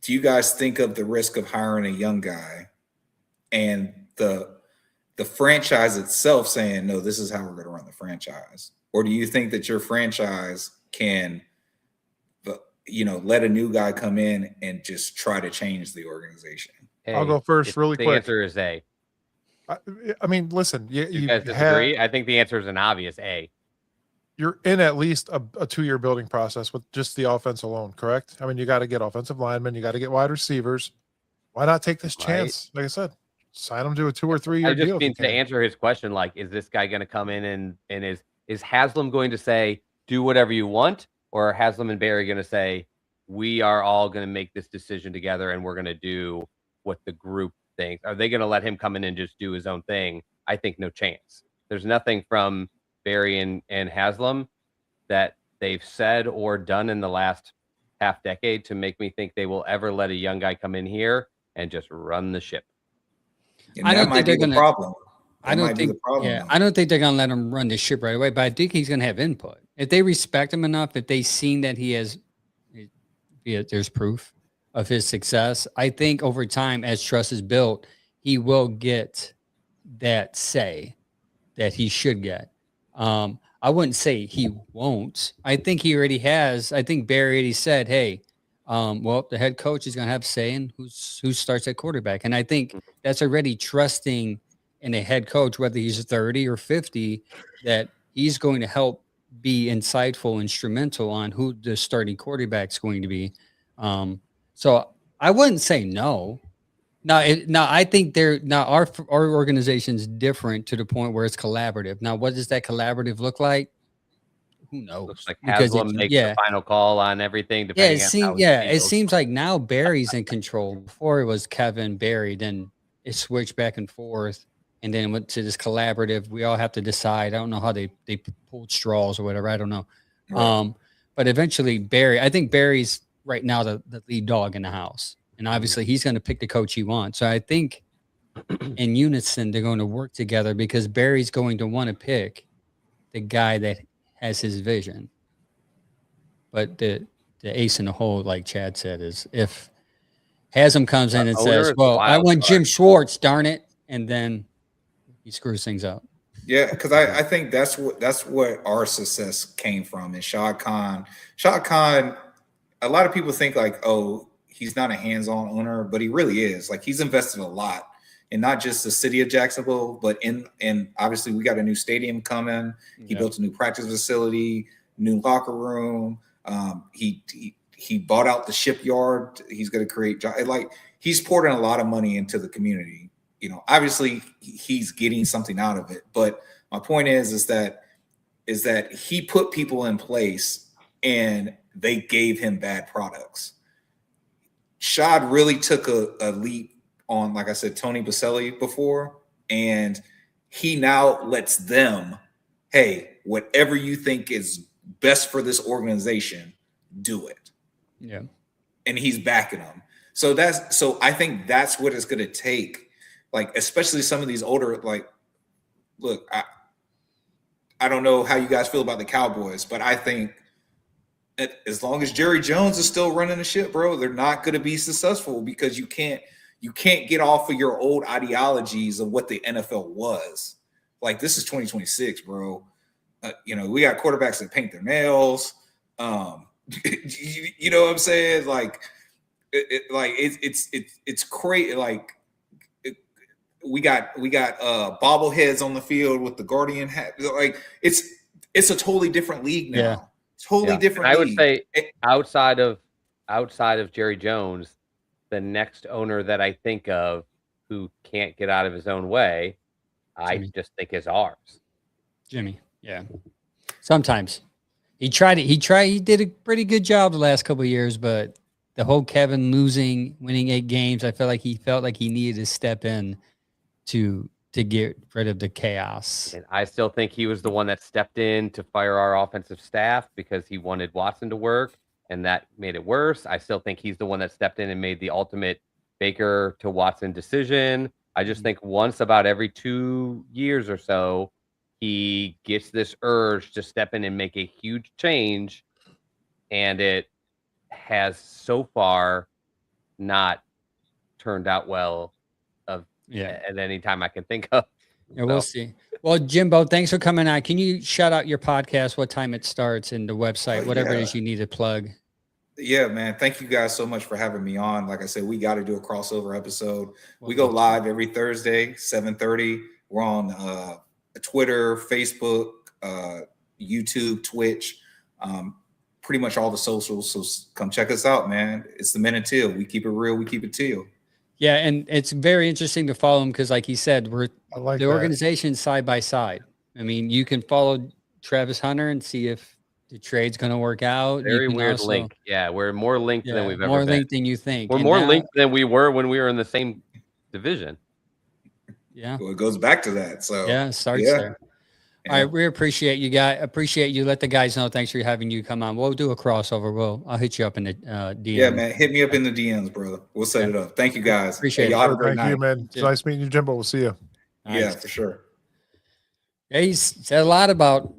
think of the risk of hiring a young guy and the franchise itself saying, no, this is how we're going to run the franchise? Or do you think that your franchise can, let a new guy come in and just try to change the organization? Hey, I'll go first really quick. The answer is A. I mean, listen, You guys disagree? I think the answer is an obvious A. You're in at least a 2-year building process with just the offense alone, correct? I mean, you got to get offensive linemen, you got to get wide receivers. Why not take this chance? Like I said, sign them to a 2 or 3 year deal. I just mean to answer his question, like, is this guy going to come in and is Haslam going to say, do whatever you want? Or are Haslam and Barry going to say, we are all going to make this decision together and we're going to do what the group thinks? Are they going to let him come in and just do his own thing? I think no chance. There's nothing from Barry and Haslam that they've said or done in the last half decade to make me think they will ever let a young guy come in here and just run the ship. And I don't think they're going to problem. I don't think they're going to let him run the ship right away, but I think he's going to have input. If they respect him enough, if they've seen that there's proof of his success, I think over time, as trust is built, he will get that say that he should get. I wouldn't say he won't. I think he already has. I think Barry already said, hey, the head coach is going to have say in who starts at quarterback. And I think that's already trusting in a head coach, whether he's 30 or 50, that he's going to help be insightful, instrumental on who the starting quarterback is going to be. So I wouldn't say no. Now, I think our organization's different to the point where it's collaborative. Now, what does that collaborative look like? Who knows? Looks like Haslam makes the final call on everything. It seems like now Barry's in control. Before it was Kevin, Barry, then it switched back and forth, and then it went to this collaborative. We all have to decide. I don't know how they pulled straws or whatever. I don't know. Right. But eventually Barry, I think Barry's right now the lead dog in the house. And obviously he's going to pick the coach he wants. So I think in unison, they're going to work together because Barry's going to want to pick the guy that has his vision. But the ace in the hole, like Chad said, is if Haslam comes in and says, well, I want Jim Schwartz, darn it. And then he screws things up. Yeah, because I think that's what our success came from. And Shad Khan, a lot of people think like, oh, he's not a hands-on owner, but he really is. Like, he's invested a lot in not just the city of Jacksonville, but in obviously we got a new stadium coming. He built a new practice facility, new locker room. He bought out the shipyard. He's going to create he's poured in a lot of money into the community. Obviously he's getting something out of it. But my point is that he put people in place and they gave him bad products. Shad really took a leap on, like I said, Tony Baselli before, and he now lets them, hey, whatever you think is best for this organization, do it. Yeah. And he's backing them. So I think that's what it's going to take. Like, especially some of these older, like, look, I don't know how you guys feel about the Cowboys, but I think as long as Jerry Jones is still running the ship, bro, they're not going to be successful because you can't get off of your old ideologies of what the NFL was. Like, this is 2026, bro. We got quarterbacks that paint their nails. You know what I'm saying? Like, it's crazy. Like, we got bobbleheads on the field with the Guardian hat. Like, it's a totally different league now. Yeah. Totally different. And I would say outside of Jerry Jones, the next owner that I think of who can't get out of his own way, I just think is ours. Jimmy. Yeah. Sometimes he did a pretty good job the last couple of years, but the whole Kevin winning 8 games, I felt like he needed to step in to get rid of the chaos. And I still think he was the one that stepped in to fire our offensive staff because he wanted Watson to work, and that made it worse. I still think he's the one that stepped in and made the ultimate Baker to Watson decision. I just think once about every 2 years or so, he gets this urge to step in and make a huge change, and it has so far not turned out well at any time I can think of. Yeah, we'll see. Well, J.I.M.B.O, thanks for coming on. Can you shout out your podcast, what time it starts, and the website, whatever it is you need to plug? Yeah, man. Thank you guys so much for having me on. Like I said, we got to do a crossover episode. We go live every Thursday, 7:30. We're on Twitter, Facebook, YouTube, Twitch, pretty much all the socials. So come check us out, man. It's the Men and Teal. We keep it real. We keep it teal. Yeah, and it's very interesting to follow him because, like he said, we're the organization side by side. I mean, you can follow Travis Hunter and see if the trade's going to work out. Very weird link. Yeah, we're more linked than we've ever been. More linked than you think. We're more linked than we were when we were in the same division. Yeah. Well, it goes back to that. So yeah, it starts there. All right, we appreciate you guys. Appreciate you. Let the guys know. Thanks for having you come on. We'll do a crossover. I'll hit you up in the DM. Yeah, man. Hit me up in the DMs, brother. We'll set it up. Thank you, guys. Appreciate it. Y'all have a great night. Thank you, man. It's nice meeting you, J.I.M.B.O. We'll see you. Yeah, for sure. Yeah, he's said a lot about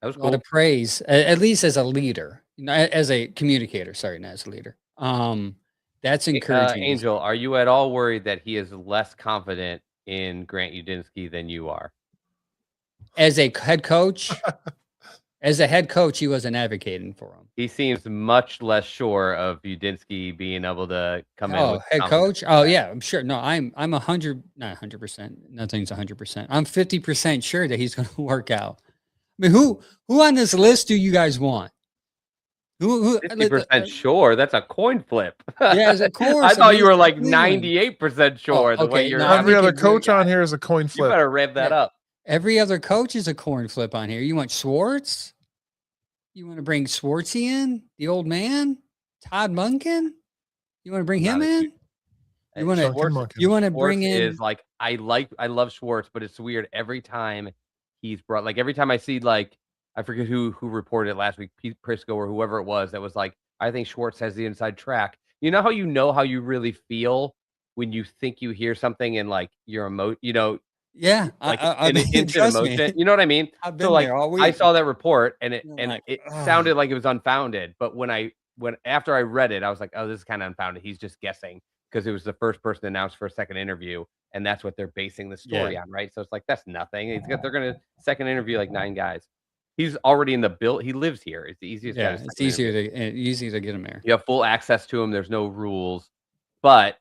that was a lot of praise, at least as a leader, as a communicator. Sorry, not as a leader. That's encouraging. Angel, are you at all worried that he is less confident in Grant Udinski than you are? As a head coach, he wasn't advocating for him. He seems much less sure of Udinski being able to come in. Oh, head coach? Oh, yeah, I'm sure. No, I'm 100, not 100%. Nothing's 100%. I'm 50% sure that he's going to work out. I mean, who on this list do you guys want? Who 50% sure? That's a coin flip. Yeah, of course. I thought you were like 98% sure. Oh, the way you're every other coach on here is a coin flip. You better rev that up. Every other coach is a coin flip on here. You want Schwartz? You want to bring Schwartzy in? The old man? Todd Monken? You want to bring him in? You want to bring in? Is like I love Schwartz, but it's weird every time he's brought. Like every time I see like I forget who reported it last week, Pete Prisco or whoever it was that was like, I think Schwartz has the inside track. You know how you really feel when you think you hear something and like your Yeah, like I mean, instant emotion. Me. You know what I mean? I've been so like there all week. I saw that report and it like, sounded like it was unfounded. But after I read it, I was like, oh, this is kind of unfounded. He's just guessing because it was the first person announced for a second interview, and that's what they're basing the story on, right? So it's like that's nothing. They're gonna second interview like 9 guys. He's already in the build. He lives here. It's the easiest. Yeah, it's easy to get him there. You have full access to him. There's no rules. But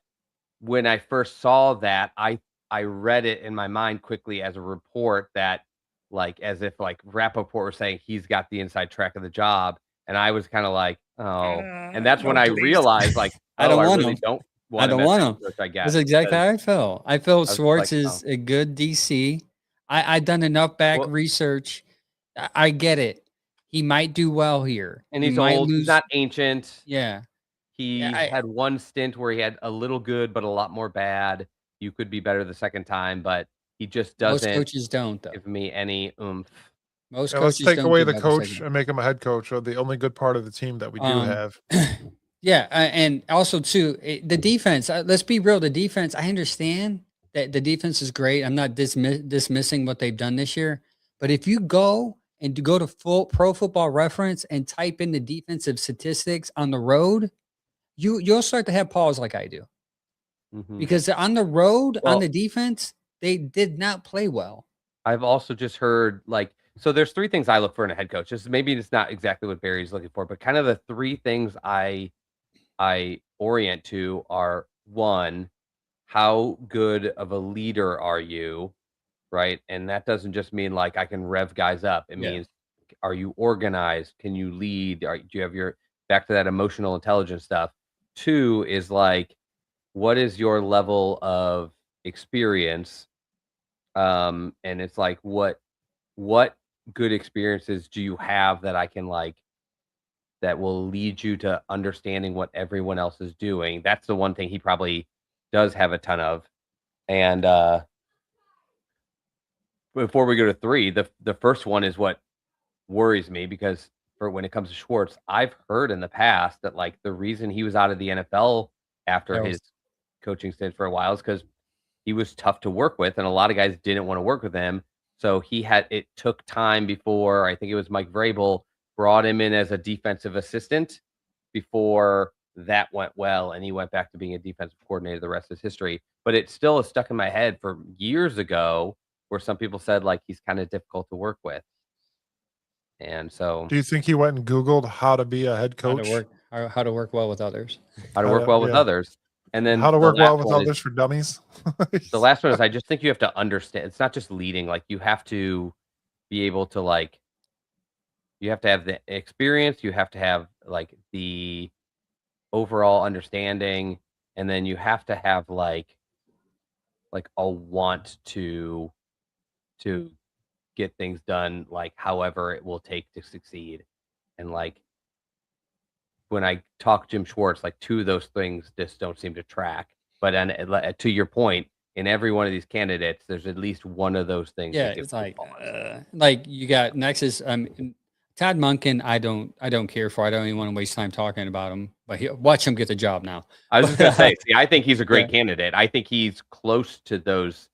when I first saw that, I read it in my mind quickly as a report that, like, as if like Rappaport were saying he's got the inside track of the job, and I was kind of like, oh, and that's when I realized like, I don't want really him. don't I don't want him. I guess that's exactly how I felt. I felt Schwartz is a good DC. I done enough research. I get it. he might do well here. And He he's might old. He's lose. not ancient. Yeah. He had one stint where he had a little good, but a lot more bad. You could be better the second time, but he just Most doesn't coaches don't, though. give me any oomph. Most Yeah, let's coaches take don't away do the well the second coach time. and make him a head coach, or the only good part of the team that we do have. Yeah, and also too, the defense. Let's be real. The defense. I understand that the defense is great. I'm not dismissing what they've done this year, but if you go to full Pro Football Reference and type in the defensive statistics on the road, you'll start to have pause like I do, because on the road on Well, the defense they did not play well. I've also just heard so there's three things I look for in a head coach. Maybe it's not exactly what Barry's looking for, but kind of the three things I orient to are: one, how good of a leader are you, right? And that doesn't just mean like I can rev guys up. It means, are you organized? Can you lead? Do you have your back to that emotional intelligence stuff? Two is like, what is your level of experience? And it's like, what good experiences do you have that I can that will lead you to understanding what everyone else is doing? That's the one thing he probably does have a ton of. And before we go to three, the first one is what worries me, because for when it comes to Schwartz, I've heard in the past that like the reason he was out of the NFL after his coaching stint for a while is because he was tough to work with, and a lot of guys didn't want to work with him. So it took time before, I think it was Mike Vrabel brought him in as a defensive assistant before that went well, and he went back to being a defensive coordinator. The rest is history. But it still is stuck in my head for years ago, where some people said like he's kind of difficult to work with. And so, Do you think he went and Googled how to be a head coach? How to work well with others. How to work well with others. And then how to work well with others for dummies. The last one is, I just think you have to understand. It's not just leading. Like, you have to be able to you have to have the experience. You have to have like the overall understanding, and then you have to have like a want to get things done, like however it will take to succeed. And like, when I talk Jim Schwartz, like two of those things just don't seem to track. But to your point, in every one of these candidates, there's at least one of those things. Yeah, it's like you got Nexus. Todd Monken, I don't care for. I don't even want to waste time talking about him. But watch him get the job now. I was just gonna say, I think he's a great candidate. I think he's close to those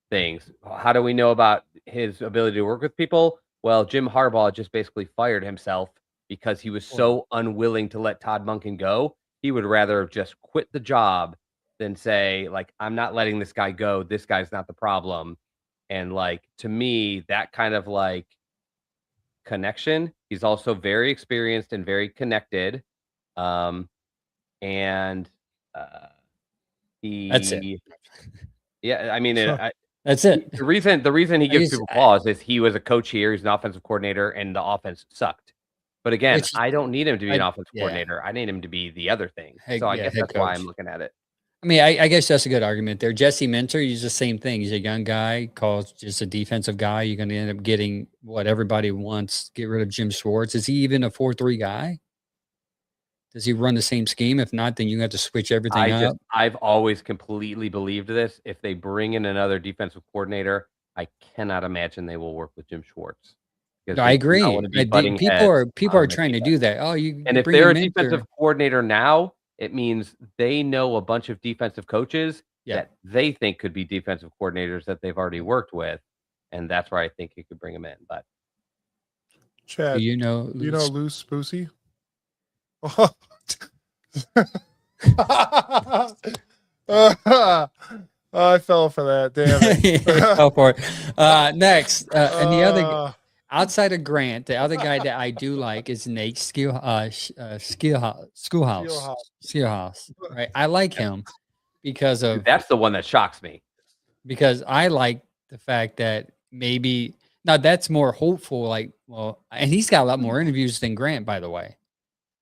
things. How do we know about his ability to work with people? Well, Jim Harbaugh just basically fired himself because he was so unwilling to let Todd Monken go. He would rather have just quit the job than say, like, I'm not letting this guy go. This guy's not the problem. And like, to me, that kind of like connection. He's also very experienced and very connected. And That's it. Yeah, I mean, that's it. The reason he gives people pause is he was a coach here. He's an offensive coordinator, and the offense sucked. But again, I don't need him to be an offensive coordinator. I need him to be the other thing. So I guess that's why I'm looking at it. I mean, I guess that's a good argument there. Jesse Minter, he's the same thing. He's a young guy, calls just a defensive guy. You're going to end up getting what everybody wants. Get rid of Jim Schwartz. Is he even a 4-3 guy? Does he run the same scheme? If not, then you have to switch everything up. I've always completely believed this. If they bring in another defensive coordinator, I cannot imagine they will work with Jim Schwartz. No, I agree. People are trying to do that. And if they're a defensive coordinator now, it means they know a bunch of defensive coaches that they think could be defensive coordinators that they've already worked with, and that's where I think you could bring them in. But Chad, you know Loose Boosie? I fell for that. Damn it. Fell for it. Next, and the other outside of Grant, the other guy that I do like is Nate Schoolhouse. Right, I like him because of that's the one that shocks me. Because I like the fact that maybe now that's more hopeful. Like, well, and he's got a lot more interviews than Grant, by the way.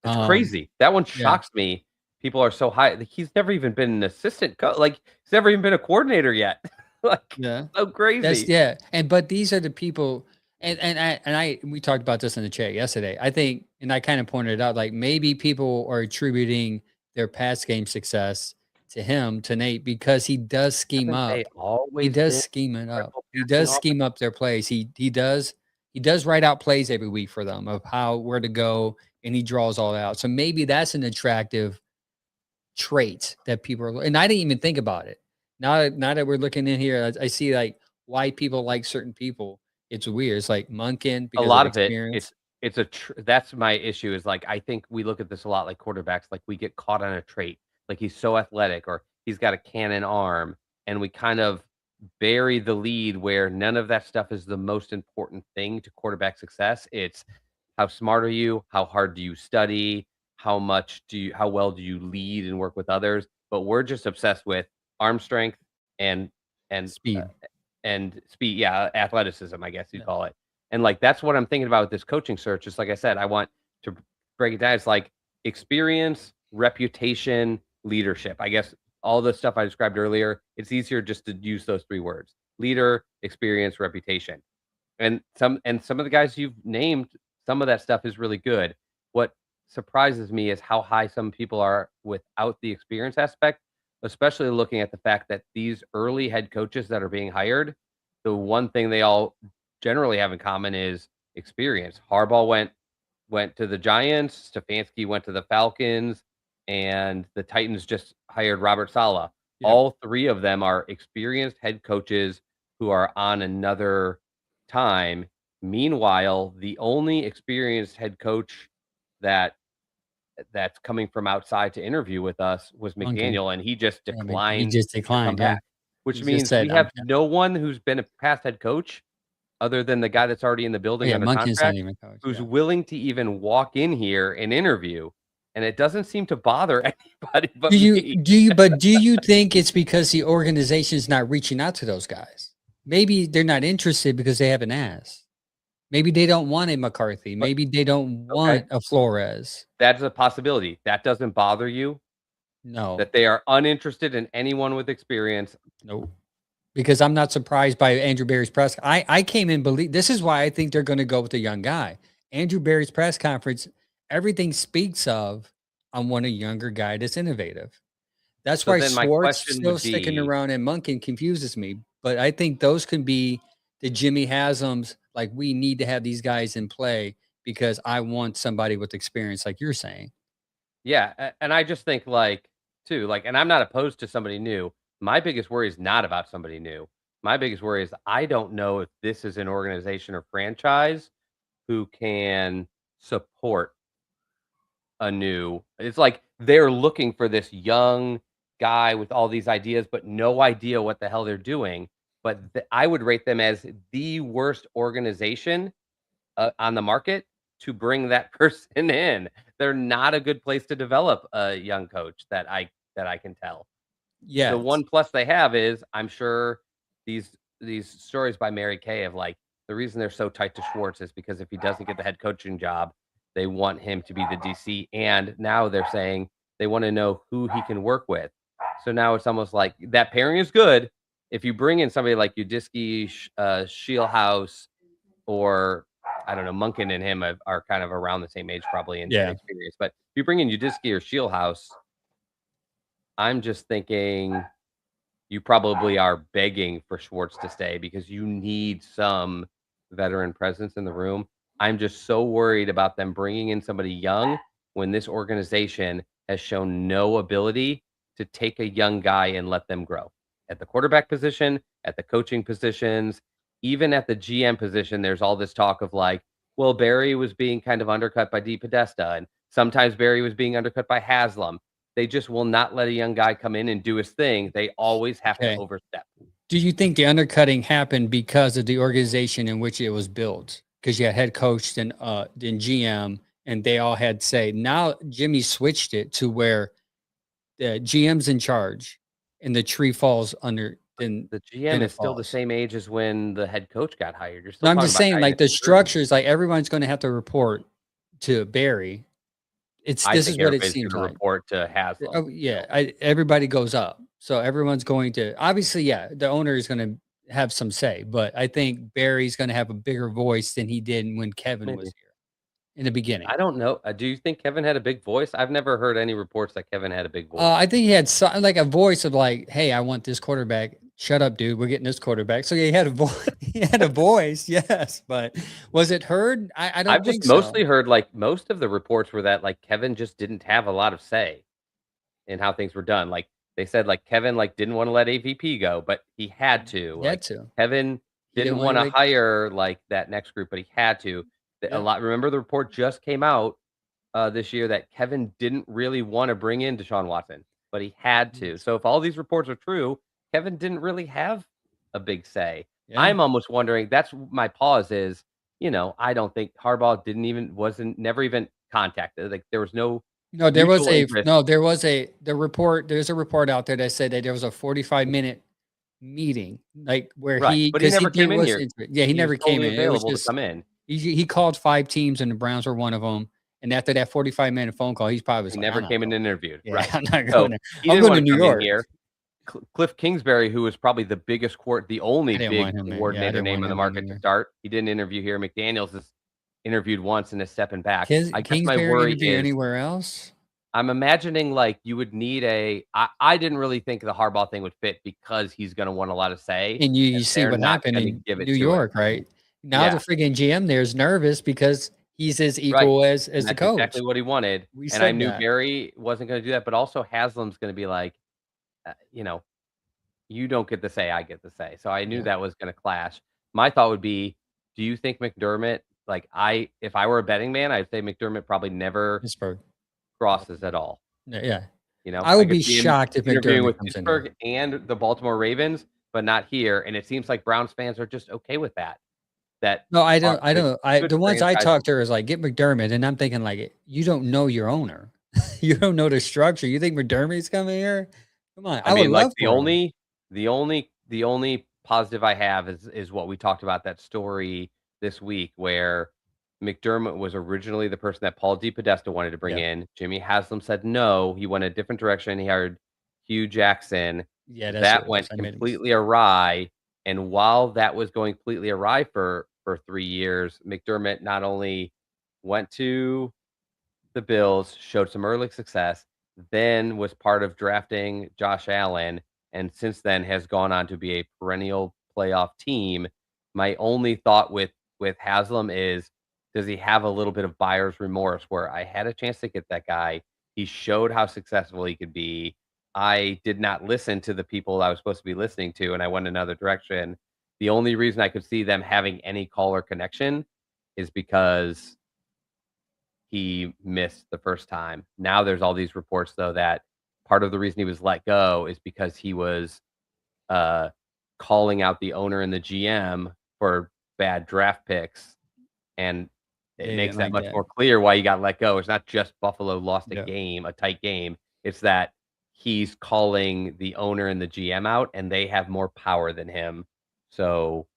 It's crazy. That one shocks me. People are so high. He's never even been an assistant coach. Like, he's never even been a coordinator yet. So crazy. But these are the people. And we talked about this in the chat yesterday. I think, and I kind of pointed it out, like maybe people are attributing their past game success to him, to Nate, because he does scheme Haven't they up. He always does been scheme it up. incredible He passing does offense? scheme up their plays. He does write out plays every week for them of where to go, and he draws all that out. So maybe that's an attractive trait that people are. And I didn't even think about it. Now that we're looking in here, I see like why people like certain people. It's weird. It's like Munkin A because of lot of it, experience. that's my issue is, like, I think we look at this a lot like quarterbacks, like, we get caught on a trait, like, he's so athletic or he's got a cannon arm, and we kind of bury the lead where none of that stuff is the most important thing to quarterback success. It's how smart are you? How hard do you study? How well do you lead and work with others? But we're just obsessed with arm strength and and, uh, Speed. and speed, yeah, athleticism, I guess you'd Yeah. call it. And, like, that's what I'm thinking about with this coaching search. Just like I said, I want to break it down. It's like experience, reputation, leadership. I guess all the stuff I described earlier, it's easier just to use those 3 words: leader, experience, reputation. And some of the guys you've named, some of that stuff is really good. What surprises me is how high some people are without the experience aspect, especially looking at the fact that these early head coaches that are being hired, the one thing they all generally have in common is experience. Harbaugh went to the Giants, Stefanski went to the Falcons, and the Titans just hired Robert Saleh. Yep. All 3 of them are experienced head coaches who are on another time. Meanwhile, the only experienced head coach that that's coming from outside to interview with us was Munkin. McDaniel, and he just Yeah, but he declined just to come declined. Yeah. back, which He just means said, we have no one who's been a past head coach other than the guy that's already in the oh building yeah, under Munkin's not contract, even coach. who's Yeah. willing to even walk in here and interview, and it doesn't seem to bother anybody but Do me. you think it's because the organization is not reaching out to those guys? Maybe they're not interested because they haven't asked. Maybe they don't want a McCarthy. But Maybe they don't okay, want a Flores. that's a possibility. That doesn't bother you? No, That they are uninterested in anyone with experience? no, because I'm not surprised by Andrew Barry's press. I came in believe this is why I think they're going to go with the young guy. Andrew Barry's press conference, everything speaks of I want a younger guy that's innovative. That's So why then my Swartz question still would sticking be, around and Munkin confuses me. But I think those can be the Jimmy Haslam's. Like we need to have these guys in play because I want somebody with experience, like you're saying. yeah, and I just think, like, too, like, and I'm not opposed to somebody new. My biggest worry is not about somebody new. My biggest worry is I don't know if this is an organization or franchise who can support a new. It's like they're looking for this young guy with all these ideas, but no idea what the hell they're doing. But I would rate them as the worst organization on the market to bring that person in. They're not a good place to develop a young coach that I can tell. The Yet. one plus they have is I'm sure these stories by Mary Kay of, like, the reason they're so tight to Schwartz is because if he doesn't get the head coaching job, they want him to be the DC. And now they're saying they want to know who he can work with. So now it's almost like that pairing is good. If you bring in somebody like Udinski, Shieldhouse, or I don't know, Munkin and him are kind of around the same age probably in Yeah. experience. But if you bring in Udinski or Shieldhouse, I'm just thinking you probably are begging for Schwartz to stay because you need some veteran presence in the room. I'm just so worried about them bringing in somebody young when this organization has shown no ability to take a young guy and let them grow. At the quarterback position, at the coaching positions, even at the GM position, there's all this talk of, like, well, Barry was being kind of undercut by Dee Podesta, and sometimes Barry was being undercut by Haslam. They just will not let a young guy come in and do his thing. They always have to Okay. overstep. Do you think the undercutting happened because of the organization in which it was built? Because you had head coach and then GM, and they all had say. Now Jimmy switched it to where the GM's in charge, and the tree falls under. Then The GM it is still the falls. same age as when the head coach got hired. You're still No, I'm talking just about saying, guy like in the his 30s. structures, like everyone's going to have to report to Barry. I This think is what it everybody's seems going to like. report to Haslam. Oh yeah, everybody goes up, so everyone's going to obviously. Yeah, the owner is going to have some say, but I think Barry's going to have a bigger voice than he did when Kevin was Maybe. here in the beginning. I don't know. Do you think Kevin had a big voice? I've never heard any reports that Kevin had a big voice. I think he had like a voice of like, "Hey, I want this quarterback. Shut up, dude. We're getting this quarterback." So he had a voice. He had a voice, yes, but was it heard? I don't I've just think so. mostly heard like most of the reports were that like Kevin just didn't have a lot of say in how things were done. Like they said, like Kevin like didn't want to let AVP go, but he had to. He had Like to. Kevin He didn't didn't want want to anybody. hire like that next group, but he had to. A Yeah. lot. Remember the report just came out this year that Kevin didn't really want to bring in Deshaun Watson, but he had to. So if all these reports are true, Kevin didn't really have a big say. Yeah. I'm almost wondering. That's my pause. Is I don't think Harbaugh never even contacted. Like there was no No, mutual interest. there's a report out there that said that there was a 45-minute meeting, like where Right, but he because never there came in was here. yeah, he He was never came totally in. It was available to just come in. he called 5 teams and the Browns were one of them. And after that 45-minute phone call, he's probably was He like, never "I'm not came in going. and interviewed. Yeah, Right. I'm not So going there. he I'm didn't going to want to New come in York." here. Cliff Kingsbury, who was probably the biggest the only I didn't big want him there. Yeah, I coordinator didn't name want on the him market to anywhere. start, he didn't interview here. McDaniels is interviewed once and is stepping back. I guess my Kingsbury worry interview is anywhere else? I'm imagining like you would need I didn't really think the Harbaugh thing would fit because he's going to want a lot of say, And you and see they're what not happened going to in give it New to him. York, right? Now the Yeah, friggin' GM there is nervous because he's his right. equal as And the that's coach. exactly what he wanted. We And I said knew that. Barry wasn't going to do that, but also Haslam's going to be like, uh, you know, you don't get to say, I get to say. So I knew Yeah, that was going to clash. My thought would be, do you think McDermott, like if I were a betting man, I'd say McDermott probably never Pittsburgh. crosses at all. Yeah. I I would could be see him shocked if interviewing McDermott with comes in there. Pittsburgh and the Baltimore Ravens, but not here. And it seems like Browns fans are just okay with that. That No, I are don't I the don't good the ones I franchises. talked to is like, "Get McDermott," and I'm thinking like, "You don't know your owner. You don't know the structure. You think McDermott's coming here? Come on." I I would mean, like love for him. the only positive I have is what we talked about, that story this week where McDermott was originally the person that Paul DePodesta wanted to bring Yeah. in. Jimmy Haslam said no. He went a different direction. He hired Hugh Jackson. Yeah, that's what That it was. went I made a mistake. completely awry. And while that was going completely awry for 3 years, McDermott not only went to the Bills, showed some early success, then was part of drafting Josh Allen, and since then has gone on to be a perennial playoff team. My only thought with Haslam is, does he have a little bit of buyer's remorse where I had a chance to get that guy? He showed how successful he could be. I did not listen to the people I was supposed to be listening to, and I went another direction. The only reason I could see them having any call or connection is because he missed the first time. Now there's all these reports though that part of the reason he was let go is because he was uh, calling out the owner and the GM for bad draft picks, and it They makes didn't that like much that. more clear why he got let go. It's not just Buffalo lost a Yeah. game, a tight game. It's that he's calling the owner and the GM out, and they have more power than him. So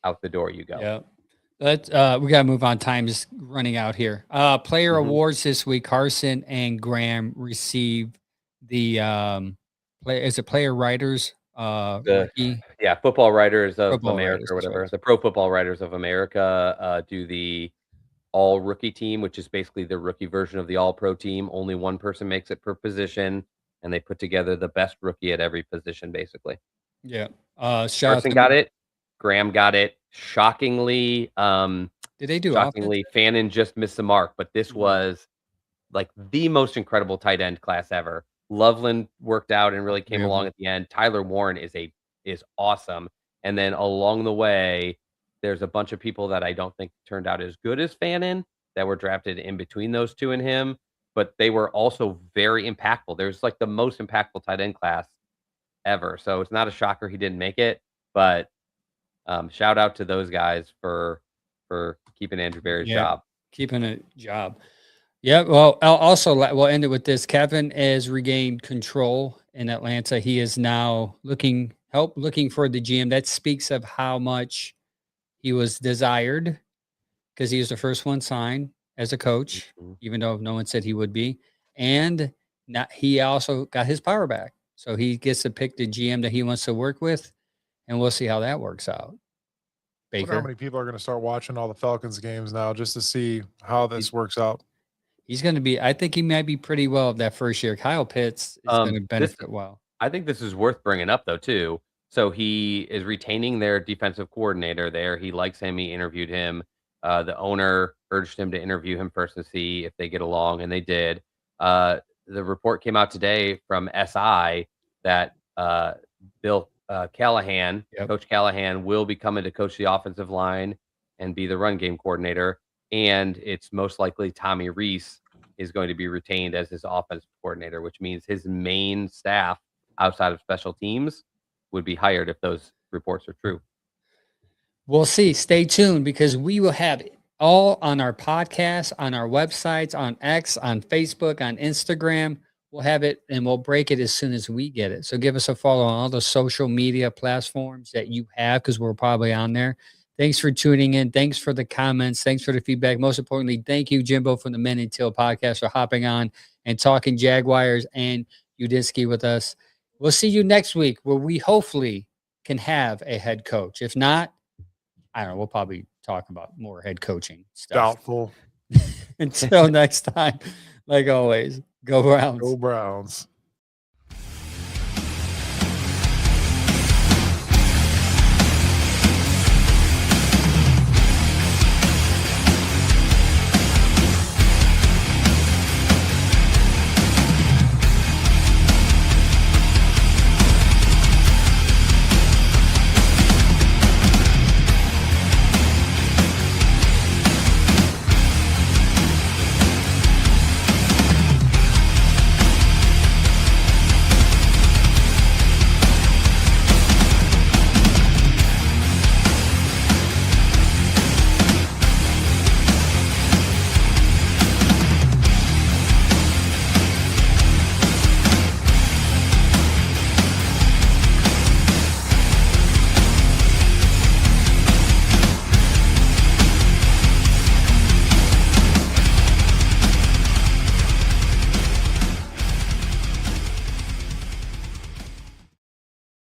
out the door you go. Yeah. Let's we gotta move on. Time is running out here. Player Mhm. awards this week. Carson and Graham received the player writers The rookie Football Writers of football America writers. or That's right. whatever. The Pro Football Writers of America do the all rookie team, which is basically the rookie version of the all pro team. Only one person makes it per position, and they put together the best rookie at every position, basically. Yeah. Shout out Carson to got it. Graham got it. Shockingly, did they do offense? Fannin just missed the mark, but this Mhm. was like the most incredible tight end class ever. Loveland worked out and really came Three of along them. at the end. Tyler Warren is awesome. And then along the way, there's a bunch of people that I don't think turned out as good as Fannin that were drafted in between those two and him, but they were also very impactful. There's like the most impactful tight end class ever. So it's not a shocker he didn't make it, but shout out to those guys for keeping Andrew Berry's Yeah. job. Keeping a job. Yeah, well, I'll also we'll end it with this. Kevin has regained control in Atlanta. He is now looking for the GM. That speaks of how much he was desired because he was the first one signed as a coach, Mhm. even though no one said he would be. And now he also got his power back. So he gets to pick the GM that he wants to work with. and we'll see how that works out. I wonder how Baker, many people are going to start watching all the Falcons games now just to see how this works out. he's going to be. I think he might be pretty well that first year. Kyle Pitts is going to benefit well. I think this is worth bringing up though too. So he is retaining their defensive coordinator there. He likes him. He interviewed him. The owner urged him to interview him first to see if they get along, and they did. The report came out today from SI that Bill Callahan, Yep. Coach Callahan, will be coming to coach the offensive line and be the run game coordinator. And it's most likely Tommy Reese is going to be retained as his offensive coordinator, which means his main staff outside of special teams would be hired if those reports are true. We'll see. Stay tuned because we will have it all on our podcast, on our websites, on X, on Facebook, on Instagram. We'll have it and we'll break it as soon as we get it. So give us a follow on all the social media platforms that you have because we're probably on there. Thanks for tuning in. Thanks for the comments. Thanks for the feedback. Most importantly, thank you, Jimbo, from the Men Until podcast for hopping on and talking Jaguars and Udinski with us. We'll see you next week where we hopefully can have a head coach. If not, I don't know. We'll probably talk about more head coaching stuff. Doubtful. Until next time, like always, go Browns. Go Browns.